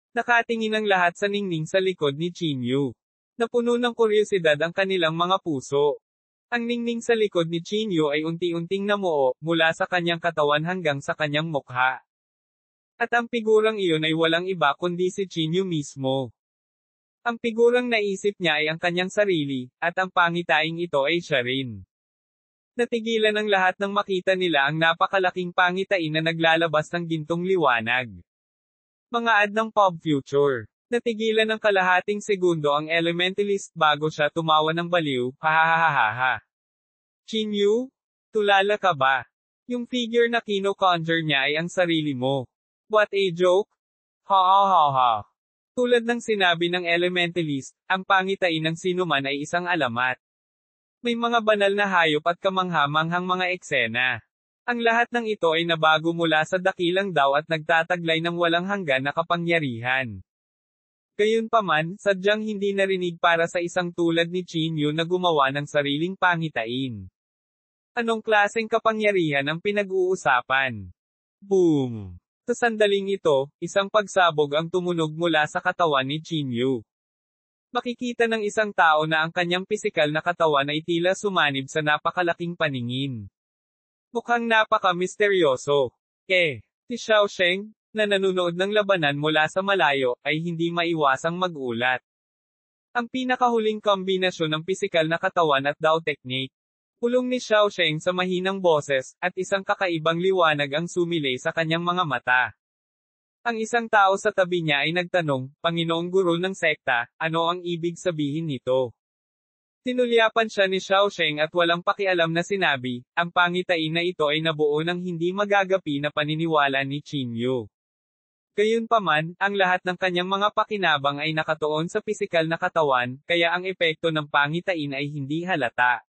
Nakatingin ang lahat sa ningning sa likod ni Chinyu. Napuno ng kuryosidad ang kanilang mga puso. Ang ningning sa likod ni Chinyu ay unti-unting namuo, mula sa kanyang katawan hanggang sa kanyang mukha. At ang figurang iyon ay walang iba kundi si Chinyu mismo. Ang figurang naisip niya ay ang kanyang sarili, at ang pangitaing ito ay siya rin. Natigilan ang lahat nang makita nila ang napakalaking pangitain na naglalabas ng gintong liwanag. Mga ad ng pop future. Natigilan ng kalahating segundo ang elementalist bago siya tumawa ng baliw, hahaha. Chinyu? Tulala ka ba? Yung figure na kino-conjure niya ay ang sarili mo. What a joke? Ha ha ha ha. Tulad ng sinabi ng elementalist, ang pangitain ng sinuman ay isang alamat. May mga banal na hayop at kamangha-manghang mga eksena. Ang lahat ng ito ay nabago mula sa dakilang daw at nagtataglay ng walang hanggan na kapangyarihan. Gayunpaman, sadyang hindi narinig para sa isang tulad ni Chinyu na gumawa ng sariling pangitain. Anong klaseng kapangyarihan ang pinag-uusapan? Boom! Sa sandaling ito, isang pagsabog ang tumunog mula sa katawan ni Chinyu. Makikita ng isang tao na ang kanyang pisikal na katawan ay tila sumanib sa napakalaking paningin. Mukhang napaka-misteryoso. Si Xiaosheng, na nanunood ng labanan mula sa malayo, ay hindi maiwasang magulat. Ang pinakahuling kombinasyon ng pisikal na katawan at Dao technique. Pulong ni Xiaosheng sa mahinang boses, at isang kakaibang liwanag ang sumilay sa kanyang mga mata. Ang isang tao sa tabi niya ay nagtanong, Panginoong Guro ng sekta, ano ang ibig sabihin nito? Tinulyapan siya ni Xiaosheng at walang pakialam na sinabi, ang pangitain na ito ay nabuo ng hindi magagapi na paniniwala ni Qinyu. Gayunpaman, ang lahat ng kanyang mga pakinabang ay nakatuon sa pisikal na katawan, kaya ang epekto ng pangitain ay hindi halata.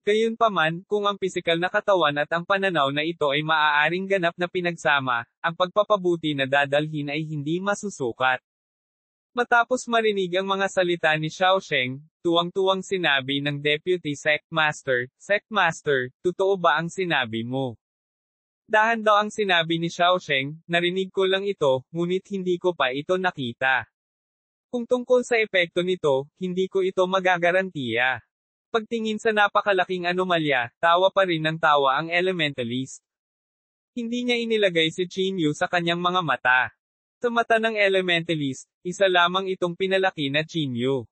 Gayunpaman, kung ang pisikal na katawan at ang pananaw na ito ay maaaring ganap na pinagsama, ang pagpapabuti na dadalhin ay hindi masusukat. Matapos marinig ang mga salita ni Xiaosheng, tuwang-tuwang sinabi ng Deputy Sectmaster, Sectmaster, totoo ba ang sinabi mo? Dahan daw ang sinabi ni Xiaosheng, narinig ko lang ito, ngunit hindi ko pa ito nakita. Kung tungkol sa epekto nito, hindi ko ito magagarantiya. Pagtingin sa napakalaking anomalya, tawa pa rin ng tawa ang elementalist. Hindi niya inilagay si Qinyu sa kanyang mga mata. Sa mata ng elementalist, isa lamang itong pinalaki na Qinyu.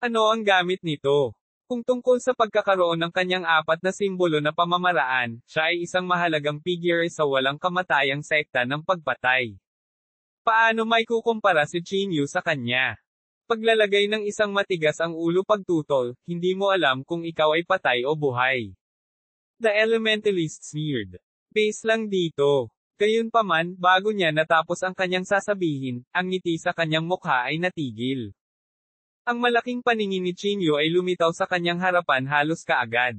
Ano ang gamit nito? Kung tungkol sa pagkakaroon ng kanyang apat na simbolo na pamamaraan, siya ay isang mahalagang figure sa walang kamatayang sekta ng pagpatay. Paano may kukumpara si Qinyu sa kanya? Paglalagay ng isang matigas ang ulo pagtutol, hindi mo alam kung ikaw ay patay o buhay. The elementalist sneered. Base lang dito. Gayunpaman, bago niya natapos ang kanyang sasabihin, ang ngiti sa kanyang mukha ay natigil. Ang malaking paningin ni Qinyu ay lumitaw sa kanyang harapan halos kaagad.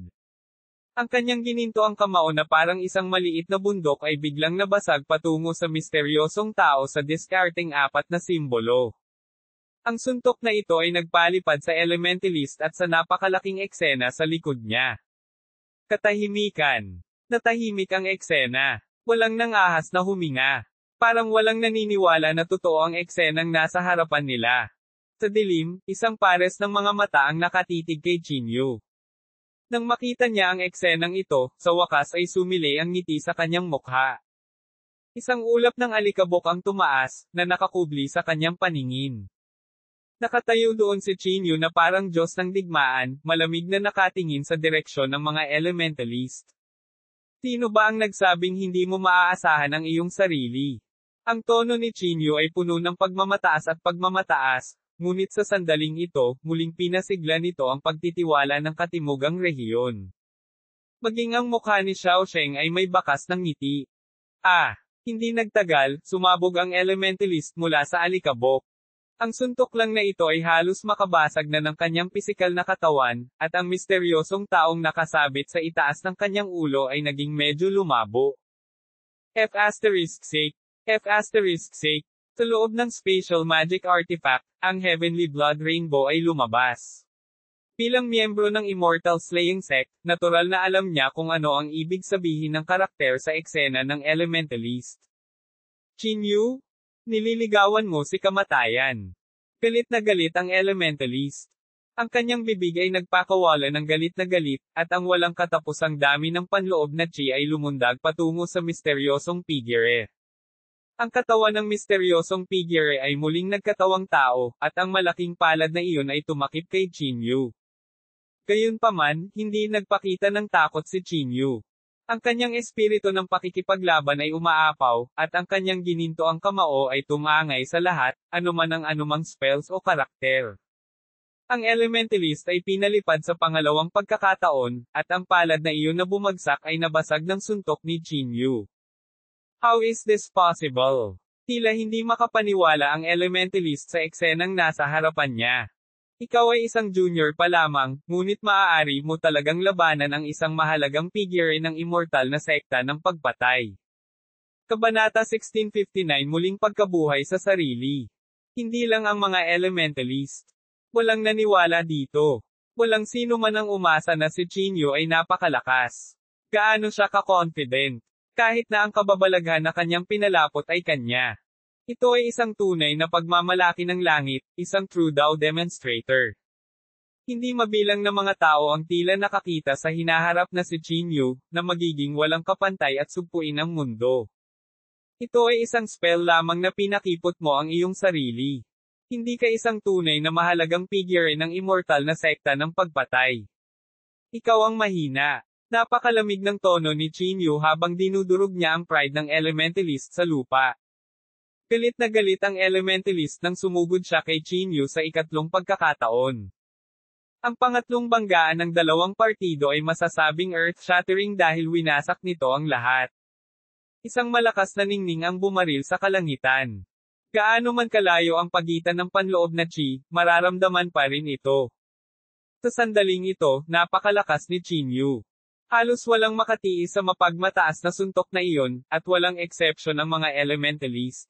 Ang kanyang gininto ang kamao na parang isang maliit na bundok ay biglang nabasag patungo sa misteryosong tao sa diskarteng apat na simbolo. Ang suntok na ito ay nagpalipad sa elementalist at sa napakalaking eksena sa likod niya. Katahimikan. Natahimik ang eksena. Walang nangahas na huminga. Parang walang naniniwala na totoo ang eksenang nasa harapan nila. Sa dilim, isang pares ng mga mata ang nakatitig kay Qinyu. Nang makita niya ang eksenang ito, sa wakas ay sumilay ang ngiti sa kanyang mukha. Isang ulap ng alikabok ang tumaas, na nakakubli sa kanyang paningin. Nakatayo doon si Qinyu na parang Diyos ng digmaan, malamig na nakatingin sa direksyon ng mga elementalist. Sino ba ang nagsabing hindi mo maaasahan ang iyong sarili? Ang tono ni Qinyu ay puno ng pagmamataas at pagmamataas, ngunit sa sandaling ito, muling pinasigla nito ang pagtitiwala ng katimugang rehiyon. Maging ang mukha ni Xiaosheng ay may bakas ng ngiti. Hindi nagtagal, sumabog ang elementalist mula sa alikabok. Ang suntok lang na ito ay halos makabasag na ng kanyang pisikal na katawan, at ang misteryosong taong nakasabit sa itaas ng kanyang ulo ay naging medyo lumabo. F***sake. Sa loob ng spatial magic artifact, ang Heavenly Blood Rainbow ay lumabas. Bilang miyembro ng Immortal Slaying Sect, natural na alam niya kung ano ang ibig sabihin ng karakter sa eksena ng elementalist. Qinyu? Nililigawan mo si kamatayan. Galit na galit ang elementalist. Ang kanyang bibig ay nagpakawala ng galit na galit, at ang walang katapusang dami ng panloob na chi ay lumundag patungo sa misteryosong figure. Ang katawan ng misteryosong figure ay muling nagkatawang tao, at ang malaking palad na iyon ay tumakip kay Qinyu. Gayunpaman, hindi nagpakita ng takot si Qinyu. Ang kanyang espiritu ng pakikipaglaban ay umaapaw, at ang kanyang gininto ang kamao ay tumangay sa lahat, anuman ang anumang spells o karakter. Ang elementalist ay pinalipad sa pangalawang pagkakataon, at ang palad na iyon na bumagsak ay nabasag ng suntok ni Qinyu. How is this possible? Tila hindi makapaniwala ang elementalist sa eksenang nasa harapan niya. Ikaw ay isang junior pa lamang, ngunit maaari mo talagang labanan ang isang mahalagang figure ng immortal na sekta ng pagpatay. Kabanata 1659 Muling pagkabuhay sa sarili. Hindi lang ang mga elementalist. Walang naniwala dito. Walang sino man ang umasa na si Qinyu ay napakalakas. Gaano siya ka-confident. Kahit na ang kababalaghan na kanyang pinalapot ay kanya. Ito ay isang tunay na pagmamalaki ng langit, isang true Tao demonstrator. Hindi mabilang na mga tao ang tila nakakita sa hinaharap na si Chinyu, na magiging walang kapantay at sugpuin ang mundo. Ito ay isang spell lamang na pinakipot mo ang iyong sarili. Hindi ka isang tunay na mahalagang figure ng immortal na sekta ng pagpatay. Ikaw ang mahina. Napakalamig ng tono ni Chinyu habang dinudurog niya ang pride ng elementalist sa lupa. Galit na galit ang elementalist nang sumugod siya kay Chinyu sa ikatlong pagkakataon. Ang pangatlong banggaan ng dalawang partido ay masasabing earth-shattering dahil winasak nito ang lahat. Isang malakas na ningning ang bumaril sa kalangitan. Gaano man kalayo ang pagitan ng panloob na chi, mararamdaman pa rin ito. Sa sandaling ito, napakalakas ni Chinyu. Halos walang makatiis sa mapagmataas na suntok na iyon, at walang exception ang mga elementalist.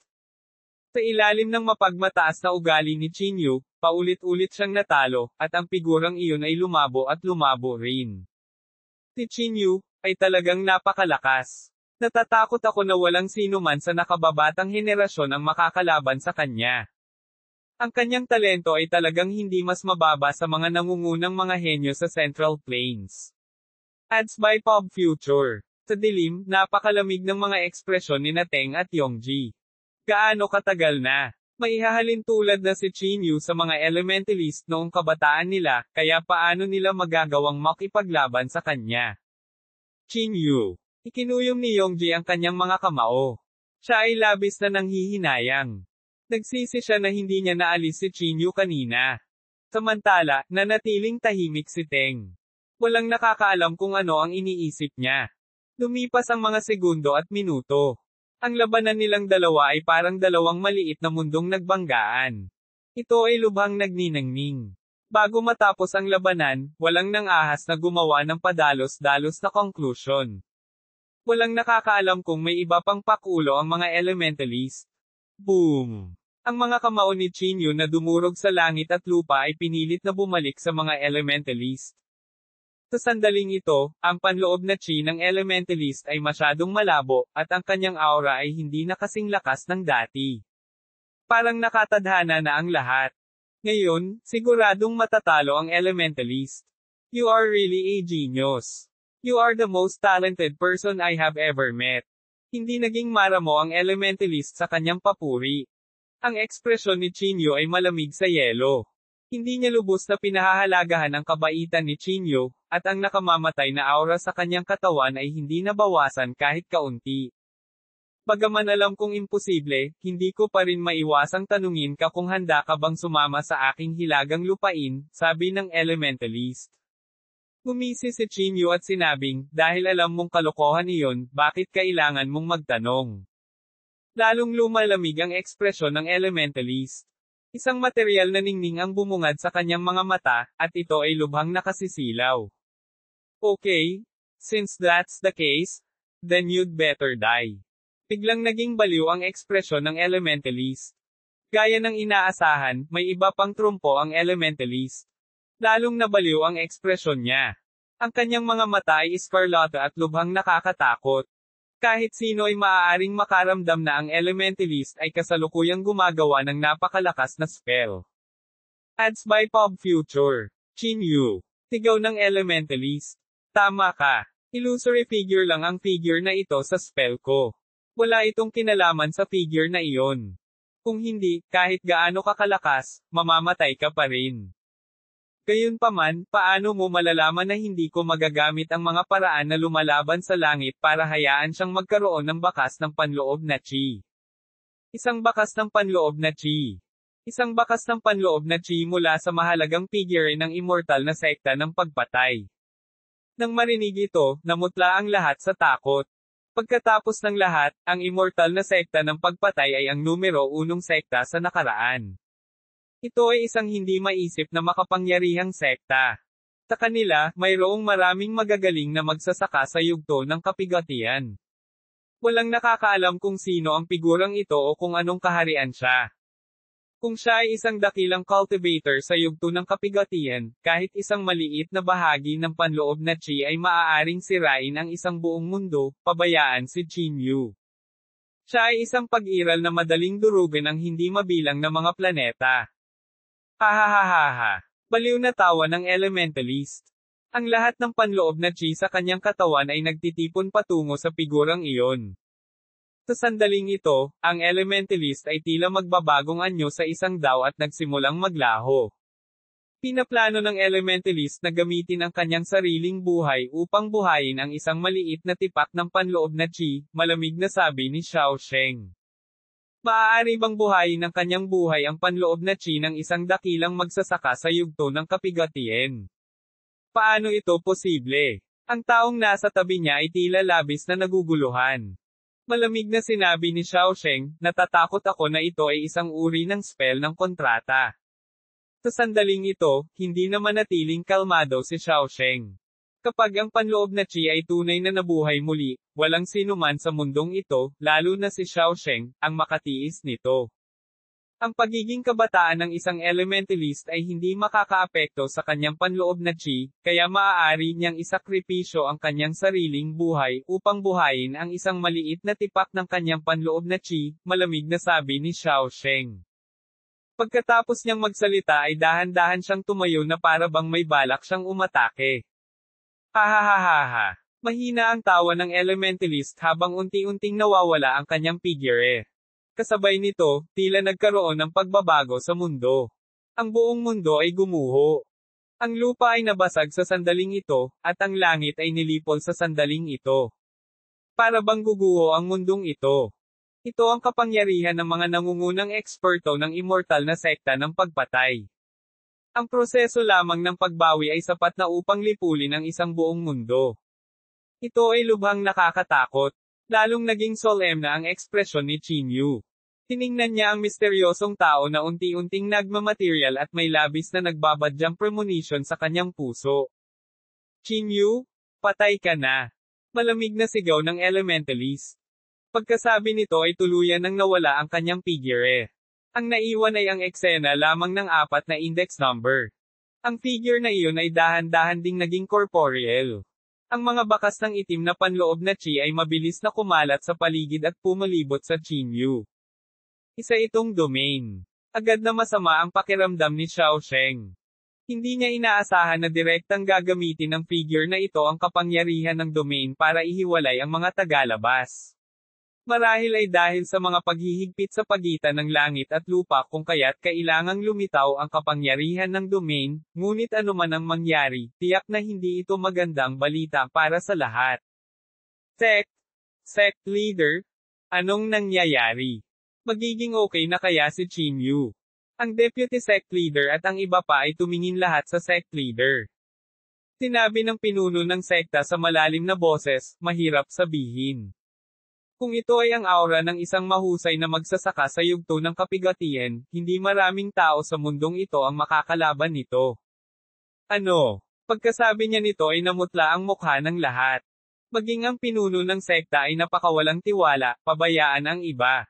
Sa ilalim ng mapagmataas na ugali ni Chinyu, paulit-ulit siyang natalo, at ang figurang iyon ay lumabo at lumabo rin. Si Chinyu, ay talagang napakalakas. Natatakot ako na walang sino man sa nakababatang henerasyon ang makakalaban sa kanya. Ang kanyang talento ay talagang hindi mas mababa sa mga nangungunang mga henyo sa Central Plains. Ads by Pop Future. Sa dilim, napakalamig ng mga ekspresyon ni Nateng at Yongji. Gaano katagal na? Maihahalin tulad na si Chinyu sa mga elementalist noong kabataan nila, kaya paano nila magagawang makipaglaban sa kanya? Chinyu. Ikinuyom ni Yongji ang kanyang mga kamao. Siya ay labis na nanghihinayang. Nagsisi siya na hindi niya naalis si Chinyu kanina. Samantala, nanatiling tahimik si Teng. Walang nakakaalam kung ano ang iniisip niya. Lumipas ang mga segundo at minuto. Ang labanan nilang dalawa ay parang dalawang maliit na mundong nagbanggaan. Ito ay lubhang nagniningning. Bago matapos ang labanan, walang nang-ahas na gumawa ng padalos-dalos na conclusion. Walang nakakaalam kung may iba pang pakulo ang mga elementalist. Boom! Ang mga kamao ni Chinyu na dumurog sa langit at lupa ay pinilit na bumalik sa mga elementalist. Sa sandaling ito, ang panloob na chi ng elementalist ay masyadong malabo, at ang kanyang aura ay hindi na kasing lakas ng dati. Parang nakatadhana na ang lahat. Ngayon, siguradong matatalo ang elementalist. You are really a genius. You are the most talented person I have ever met. Hindi naging maramo ang elementalist sa kanyang papuri. Ang ekspresyon ni Chinyu ay malamig sa yelo. Hindi niya lubos na pinahahalagahan ang kabaitan ni Chinyu, at ang nakamamatay na aura sa kanyang katawan ay hindi nabawasan kahit kaunti. Bagaman alam kong imposible, hindi ko pa rin maiwasang tanungin ka kung handa ka bang sumama sa aking hilagang lupain, sabi ng elementalist. Gumisi si Chinyu at sinabing, dahil alam mong kalokohan iyon, bakit kailangan mong magtanong? Lalong lumalamig ang ekspresyon ng elementalist. Isang material na ningning ang bumungad sa kanyang mga mata, at ito ay lubhang nakasisilaw. Okay, since that's the case, then you'd better die. Biglang naging baliw ang ekspresyon ng elementalist. Gaya ng inaasahan, may iba pang trumpo ang elementalist. Lalong nabaliw ang ekspresyon niya. Ang kanyang mga mata ay escarlata at lubhang nakakatakot. Kahit sino ay maaaring makaramdam na ang elementalist ay kasalukuyang gumagawa ng napakalakas na spell. Ads by Pop Future. Chinyu. Sigaw ng elementalist. Tama ka. Illusory figure lang ang figure na ito sa spell ko. Wala itong kinalaman sa figure na iyon. Kung hindi, kahit gaano kakalakas, mamamatay ka pa rin. Gayunpaman, paano mo malalaman na hindi ko magagamit ang mga paraan na lumalaban sa langit para hayaan siyang magkaroon ng bakas ng panloob na chi? Isang bakas ng panloob na chi. Isang bakas ng panloob na chi mula sa mahalagang figure ng immortal na sekta ng pagpatay. Nang marinig ito, namutla ang lahat sa takot. Pagkatapos ng lahat, ang immortal na sekta ng pagpatay ay ang numero 1 sekta sa nakaraan. Ito ay isang hindi maisip na makapangyarihang sekta. Sa kanila, mayroong maraming magagaling na magsasaka sa yugto ng kapigatian. Walang nakakaalam kung sino ang figurang ito o kung anong kaharian siya. Kung siya ay isang dakilang cultivator sa yugto ng kapigatian, kahit isang maliit na bahagi ng panloob na chi ay maaaring sirain ang isang buong mundo, pabayaan si Chinyu. Siya ay isang pag-iral na madaling durugan ang hindi mabilang na mga planeta. Hahaha. Baliw na tawa ng elementalist. Ang lahat ng panloob na chi sa kanyang katawan ay nagtitipon patungo sa figurang iyon. Sa sandaling ito, ang elementalist ay tila magbabagong anyo sa isang daw at nagsimulang maglaho. Pinaplano ng elementalist na gamitin ang kanyang sariling buhay upang buhayin ang isang maliit na tipak ng panloob na chi, malamig na sabi ni Xiao Sheng. Maaari bang buhayin ng kanyang buhay ang panloob na chi ng isang dakilang magsasaka sa yugto ng kapigatian? Paano ito posible? Ang taong nasa tabi niya ay tila labis na naguguluhan. Malamig na sinabi ni Xiao Sheng, natatakot ako na ito ay isang uri ng spell ng kontrata. Sa sandaling ito, hindi na manatiling kalmado si Xiao Sheng. Kapag ang panloob na chi ay tunay na nabuhay muli, walang sinuman sa mundong ito, lalo na si Xiao Sheng, ang makatiis nito. Ang pagiging kabataan ng isang elementalist ay hindi makakaapekto sa kanyang panloob na chi, kaya maaari niyang isakripisyo ang kanyang sariling buhay upang buhayin ang isang maliit na tipak ng kanyang panloob na chi, malamig na sabi ni Xiao Sheng. Pagkatapos niyang magsalita ay dahan-dahan siyang tumayo na para bang may balak siyang umatake. Hahaha. Mahina ang tawa ng elementalist habang unti-unting nawawala ang kanyang figure. Kasabay nito, tila nagkaroon ng pagbabago sa mundo. Ang buong mundo ay gumuho. Ang lupa ay nabasag sa sandaling ito, at ang langit ay nilipol sa sandaling ito. Para bang guguho ang mundong ito. Ito ang kapangyarihan ng mga nangungunang eksperto ng immortal na sekta ng pagpatay. Ang proseso lamang ng pagbawi ay sapat na upang lipulin ang isang buong mundo. Ito ay lubhang nakakatakot. Lalong naging solemn na ang ekspresyon ni Qin Yu. Tiningnan niya ang misteryosong tao na unti-unting nagmamaterial at may labis na nagbabadyang premonition sa kanyang puso. Qin Yu, patay ka na. Malamig na sigaw ng elementalist. Pagkasabi nito ay tuluyan nang nawala ang kanyang figure. Ang naiwan ay ang eksena lamang ng 4 na index number. Ang figure na iyon ay dahan-dahan ding naging corporeal. Ang mga bakas ng itim na panloob na chi ay mabilis na kumalat sa paligid at pumalibot sa Qin Yu. Isa itong domain. Agad na masama ang pakiramdam ni Xiao Sheng. Hindi niya inaasahan na direktang gagamitin ng figure na ito ang kapangyarihan ng domain para ihiwalay ang mga tagalabas. Marahil ay dahil sa mga paghihigpit sa pagitan ng langit at lupa kung kaya't kailangang lumitaw ang kapangyarihan ng domain, ngunit anuman ang mangyari, tiyak na hindi ito magandang balita para sa lahat. Sect leader? Anong nangyayari? Magiging okay na kaya si Qin Yu? Ang deputy sect leader at ang iba pa ay tumingin lahat sa sect leader. Sinabi ng pinuno ng sekta sa malalim na boses, mahirap sabihin. Kung ito ay ang aura ng isang mahusay na magsasaka sa yugto ng kapigatian, hindi maraming tao sa mundong ito ang makakalaban nito. Ano? Pagkasabi niya nito ay namutla ang mukha ng lahat. Maging ang pinuno ng sekta ay napakawalang tiwala, pabayaan ang iba.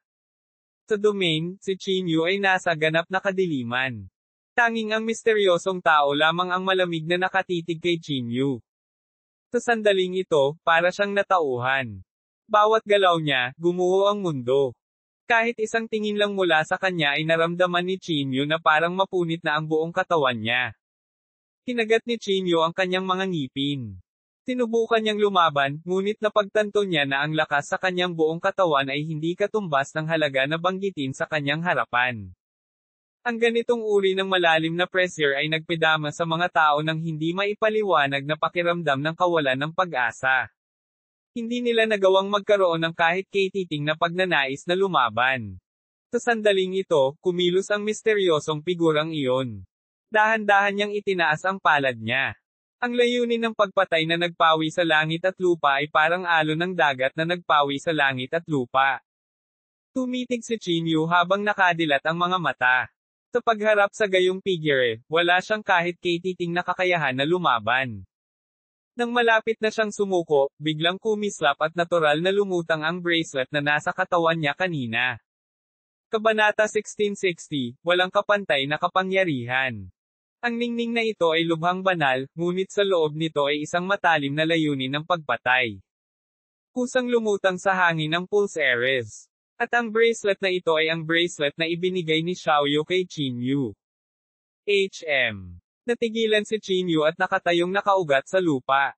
Sa domain, si Qin Yu ay nasa ganap na kadiliman. Tanging ang misteryosong tao lamang ang malamig na nakatitig kay Qin Yu. Sa sandaling ito, para siyang natauhan. Bawat galaw niya, gumuho ang mundo. Kahit isang tingin lang mula sa kanya ay naramdaman ni Qin Yu na parang mapunit na ang buong katawan niya. Kinagat ni Qin Yu ang kanyang mga ngipin. Sinubukan niyang lumaban, ngunit napagtanto niya na ang lakas sa kanyang buong katawan ay hindi katumbas ng halaga na banggitin sa kanyang harapan. Ang ganitong uri ng malalim na pressure ay nagpidama sa mga tao nang hindi maipaliwanag na pakiramdam ng kawalan ng pag-asa. Hindi nila nagawang magkaroon ng kahit katiting na pagnanais na lumaban. Sa sandaling ito, kumilos ang misteryosong figurang iyon. Dahan-dahan niyang itinaas ang palad niya. Ang layunin ng pagpatay na nagpawi sa langit at lupa ay parang alon ng dagat na nagpawi sa langit at lupa. Tumitig si Qin Yu habang nakadilat ang mga mata. Sa pagharap sa gayong figure, wala siyang kahit katiting na kakayahan na lumaban. Nang malapit na siyang sumuko, biglang kumislap at natural na lumutang ang bracelet na nasa katawan niya kanina. Kabanata 1660, walang kapantay na kapangyarihan. Ang ningning na ito ay lubhang banal, ngunit sa loob nito ay isang matalim na layunin ng pagpatay. Kusang lumutang sa hangin ang Pulse Ares. At ang bracelet na ito ay ang bracelet na ibinigay ni Xiaoyu kay Qinyu. Natigilan si Qinyu at nakatayong nakaugat sa lupa.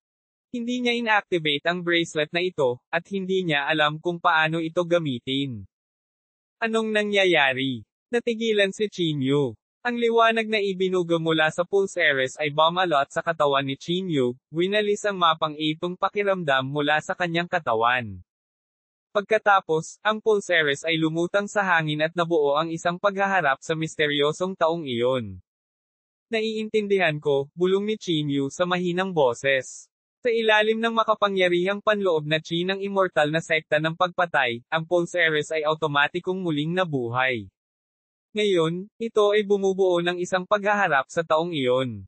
Hindi niya inactivate ang bracelet na ito, at hindi niya alam kung paano ito gamitin. Anong nangyayari? Natigilan si Qinyu. Ang liwanag na ibinuga mula sa pulse Ares ay bumalot sa katawan ni Qinyu, winalis ang mapang itong pakiramdam mula sa kanyang katawan. Pagkatapos, ang pulse Ares ay lumutang sa hangin at nabuo ang isang paghaharap sa misteryosong taong iyon. Naiintindihan ko, bulong ni Qinyu sa mahinang boses. Sa ilalim ng makapangyarihang panloob na chi ng immortal na sekta ng pagpatay, ang pulse Ares ay automatikong muling nabuhay. Ngayon, ito ay bumubuo ng isang paghaharap sa taong iyon.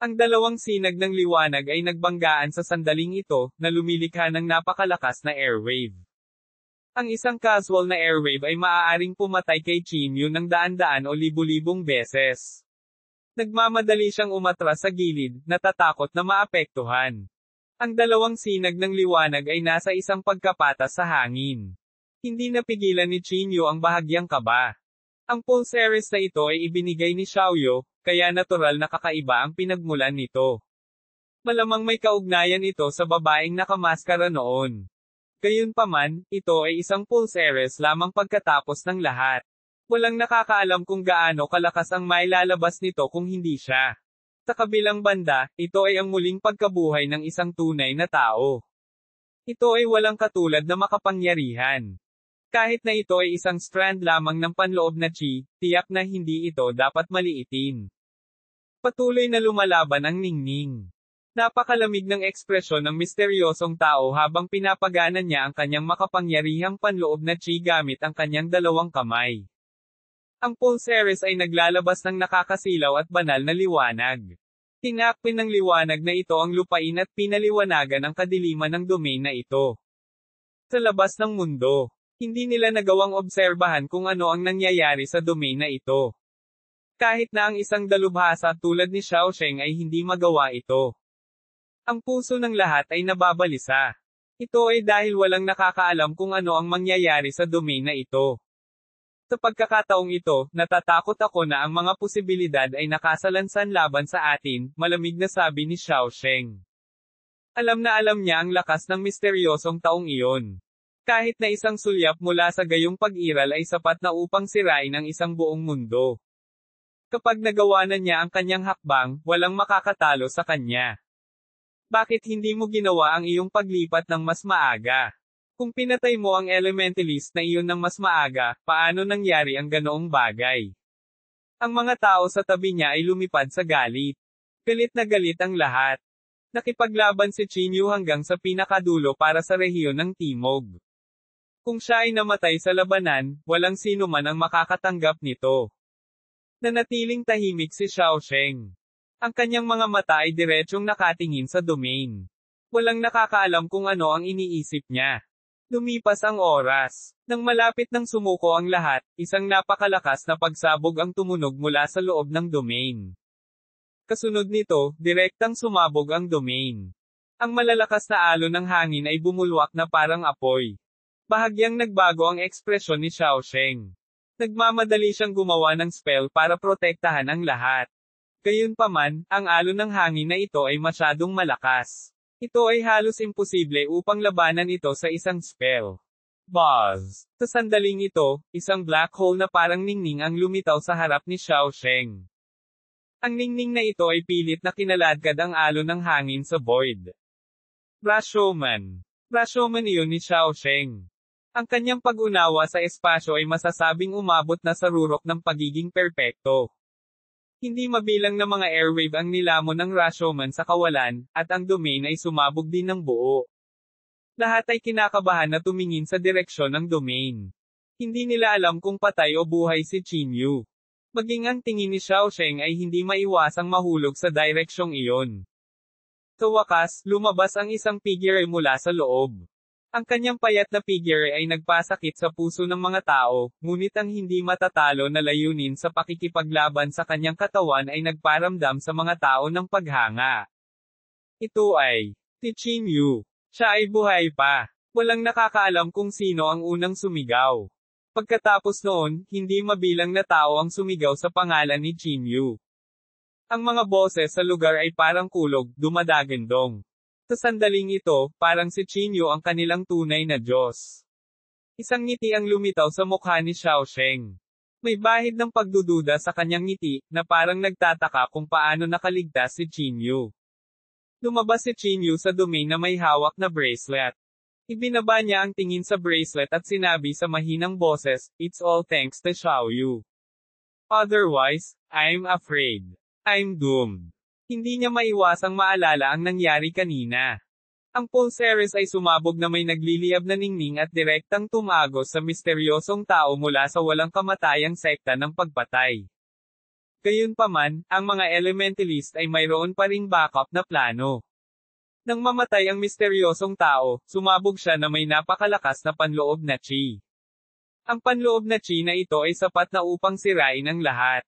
Ang dalawang sinag ng liwanag ay nagbanggaan sa sandaling ito, na lumilikha ng napakalakas na airwave. Ang isang casual na airwave ay maaaring pumatay kay Qinyu ng daan-daan o libu-libong beses. Nagmamadali siyang umatras sa gilid, natatakot na maapektuhan. Ang dalawang sinag ng liwanag ay nasa isang pagkapatas sa hangin. Hindi napigilan ni Qinyu ang bahagyang kaba. Ang pulse Ares na ito ay ibinigay ni Xiaoyu, kaya natural na kakaiba ang pinagmulan nito. Malamang may kaugnayan ito sa babaeng nakamaskara noon. Gayunpaman, ito ay isang pulse Ares lamang pagkatapos ng lahat. Walang nakakaalam kung gaano kalakas ang mailalabas nito kung hindi siya. Sa kabilang banda, ito ay ang muling pagkabuhay ng isang tunay na tao. Ito ay walang katulad na makapangyarihan. Kahit na ito ay isang strand lamang ng panloob na chi, tiyak na hindi ito dapat maliitin. Patuloy na lumalaban ang ningning. Napakalamig ng ekspresyon ng misteryosong tao habang pinapagana niya ang kanyang makapangyarihang panloob na chi gamit ang kanyang dalawang kamay. Ang pulse Ares ay naglalabas ng nakakasilaw at banal na liwanag. Tinakpin ng liwanag na ito ang lupain at pinaliwanagan ang kadiliman ng domain na ito. Sa labas ng mundo, hindi nila nagawang obserbahan kung ano ang nangyayari sa domain na ito. Kahit na ang isang dalubhasa tulad ni Xiaosheng ay hindi magawa ito. Ang puso ng lahat ay nababalisa. Ito ay dahil walang nakakaalam kung ano ang mangyayari sa domain na ito. Sa pagkakataong ito, natatakot ako na ang mga posibilidad ay nakasalansan laban sa atin, malamig na sabi ni Xiaosheng. Alam na alam niya ang lakas ng misteryosong taong iyon. Kahit na isang sulyap mula sa gayong pag-iral ay sapat na upang sirain ang isang buong mundo. Kapag nagawa na niya ang kanyang hakbang, walang makakatalo sa kanya. Bakit hindi mo ginawa ang iyong paglipat ng mas maaga? Kung pinatay mo ang elementalist na iyon ng mas maaga, paano nangyari ang ganoong bagay? Ang mga tao sa tabi niya ay lumipad sa galit. Galit na galit ang lahat. Nakipaglaban si Qinyu hanggang sa pinakadulo para sa rehiyon ng Timog. Kung siya ay namatay sa labanan, walang sino man ang makakatanggap nito. Nanatiling tahimik si Xiaosheng. Ang kanyang mga mata ay diretsyong nakatingin sa domain. Walang nakakaalam kung ano ang iniisip niya. Lumipas ang oras. Nang malapit nang sumuko ang lahat, isang napakalakas na pagsabog ang tumunog mula sa loob ng domain. Kasunod nito, direktang sumabog ang domain. Ang malalakas na alon ng hangin ay bumulwak na parang apoy. Bahagyang nagbago ang ekspresyon ni Xiaosheng. Nagmamadali siyang gumawa ng spell para protektahan ang lahat. Gayunpaman, ang alon ng hangin na ito ay masyadong malakas. Ito ay halos imposible upang labanan ito sa isang spell. Buzz! Sa sandaling ito, isang black hole na parang ningning ang lumitaw sa harap ni Xiaosheng. Ang ningning na ito ay pilit na kinaladkad ang alon ng hangin sa void. Rashomon. Rashomon iyon ni Xiaosheng. Ang kanyang pag-unawa sa espasyo ay masasabing umabot na sa rurok ng pagiging perpekto. Hindi mabilang na mga airwave ang nilamon ng Rashomon sa kawalan, at ang domain ay sumabog din ng buo. Lahat ay kinakabahan na tumingin sa direksyon ng domain. Hindi nila alam kung patay o buhay si Qinyu. Maging ang tingin ni Xiaosheng ay hindi maiwasang mahulog sa direksyong iyon. Sa wakas, lumabas ang isang figure mula sa loob. Ang kanyang payat na figure ay nagpasakit sa puso ng mga tao, ngunit ang hindi matatalo na layunin sa pakikipaglaban sa kanyang katawan ay nagparamdam sa mga tao ng paghanga. Ito ay si Qinyu. Siya ay buhay pa. Walang nakakaalam kung sino ang unang sumigaw. Pagkatapos noon, hindi mabilang na tao ang sumigaw sa pangalan ni Chinyu. Ang mga boses sa lugar ay parang kulog, dumadagandong. Sa sandaling ito, parang si Chinyu ang kanilang tunay na Diyos. Isang ngiti ang lumitaw sa mukha ni Xiaosheng. May bahid ng pagdududa sa kanyang ngiti, na parang nagtataka kung paano nakaligtas si Chinyu. Lumabas si Chinyu sa dumi na may hawak na bracelet. Ibinaba niya ang tingin sa bracelet at sinabi sa mahinang boses, "It's all thanks to Xiaoyu. Otherwise, I'm afraid. I'm doomed." Hindi niya maiwasang maalala ang nangyari kanina. Ang Pulseres ay sumabog na may nagliliyab na ningning at direktang tumagos sa misteryosong tao mula sa walang kamatayang sekta ng pagpatay. Gayunpaman, ang mga elementalist ay mayroon pa ring backup na plano. Nang mamatay ang misteryosong tao, sumabog siya na may napakalakas na panloob na chi. Ang panloob na chi na ito ay sapat na upang sirain ang lahat.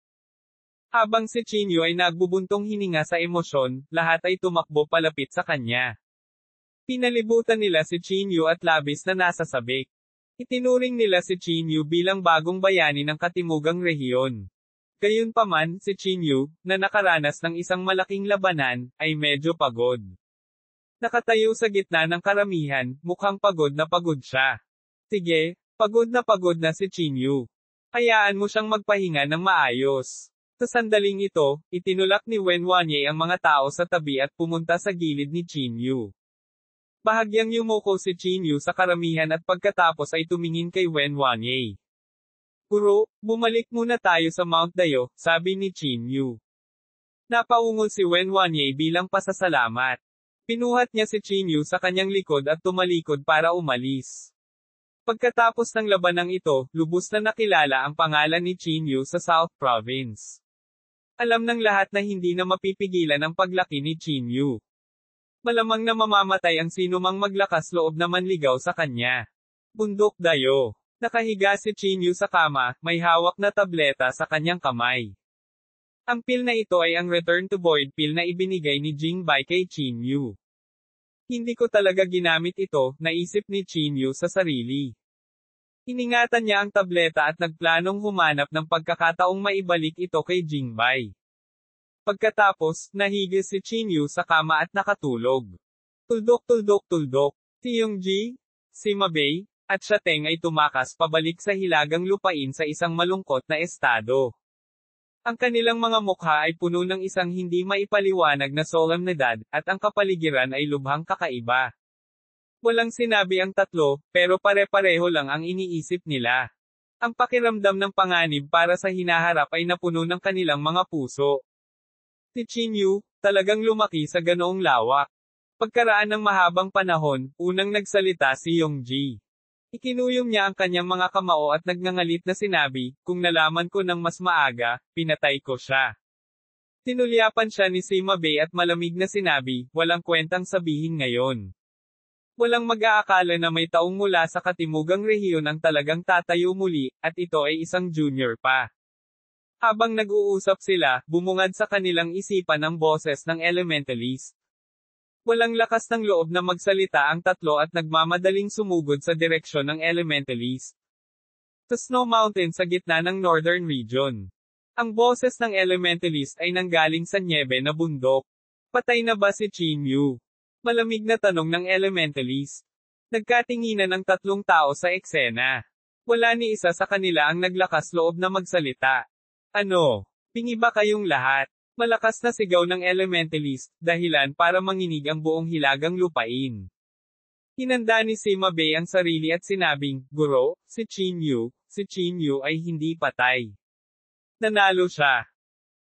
Habang si Chinyu ay nagbubuntong hininga sa emosyon, lahat ay tumakbo palapit sa kanya. Pinalibutan nila si Chinyu at labis na nasasabik. Itinuring nila si Chinyu bilang bagong bayani ng katimugang rehiyon. Gayunpaman, si Chinyu, na nakaranas ng isang malaking labanan, ay medyo pagod. Nakatayo sa gitna ng karamihan, mukhang pagod na pagod siya. Sige, pagod na si Chinyu. Hayaan mo siyang magpahinga ng maayos. Sa sandaling ito, itinulak ni Wen Wanye ang mga tao sa tabi at pumunta sa gilid ni Chinyu. Bahagyang yumuko si Chinyu sa karamihan at pagkatapos ay tumingin kay Wen Wanye. "Guro, bumalik muna tayo sa Mount Dayo," sabi ni Chinyu. Napaungol si Wen Wanye bilang pasasalamat. Pinuhat niya si Chinyu sa kanyang likod at tumalikod para umalis. Pagkatapos ng labanang ito, lubos na nakilala ang pangalan ni Chinyu sa South Province. Alam ng lahat na hindi na mapipigilan ang paglaki ni Chinyu. Malamang na mamamatay ang sinumang maglakas loob na manligaw sa kanya. Bundok Dayo. Nakahiga si Chinyu sa kama, may hawak na tableta sa kanyang kamay. Ang pill na ito ay ang Return to Void pill na ibinigay ni Jingbai kay Chinyu. "Hindi ko talaga ginamit ito," naisip ni Chinyu sa sarili. Iningatan niya ang tableta at nagplanong humanap ng pagkakataong maibalik ito kay Jingbai. Pagkatapos, nahigis si Chinyu sa kama at nakatulog. Tuldok. Si Yongji, si Mabei, at siya Teng ay tumakas pabalik sa hilagang lupain sa isang malungkot na estado. Ang kanilang mga mukha ay puno ng isang hindi maipaliwanag na solemnidad, at ang kapaligiran ay lubhang kakaiba. Walang sinabi ang tatlo, pero pare-pareho lang ang iniisip nila. Ang pakiramdam ng panganib para sa hinaharap ay napuno ng kanilang mga puso. Si Chinyu, talagang lumaki sa ganoong lawak. Pagkaraan ng mahabang panahon, unang nagsalita si Yongji. Ikinuyom niya ang kanyang mga kamao at nagngangalit na sinabi, "Kung nalaman ko ng mas maaga, pinatay ko siya." Tinulyapan siya ni Sima Bei at malamig na sinabi, "Walang kwentang sabihin ngayon. Walang mag-aakala na may taong mula sa katimugang rehiyon ang talagang tatayo muli, at ito ay isang junior pa." Habang nag-uusap sila, bumungad sa kanilang isipan ang boses ng elementalist. Walang lakas ng loob na magsalita ang tatlo at nagmamadaling sumugod sa direksyon ng elementalist. Sa Snow Mountain sa gitna ng Northern Region. Ang boses ng elementalist ay nanggaling sa nyebe na bundok. "Patay na ba si Chinyu?" Malamig na tanong ng elementalist. Nagkatinginan ang tatlong tao sa eksena. Wala ni isa sa kanila ang naglakas loob na magsalita. "Ano? Pingi ba kayong lahat?" Malakas na sigaw ng elementalist, dahilan para manginig ang buong hilagang lupain. Hinanda ni Sima Bei ang sarili at sinabing, "Guro, si Chinyu ay hindi patay. Nanalo siya."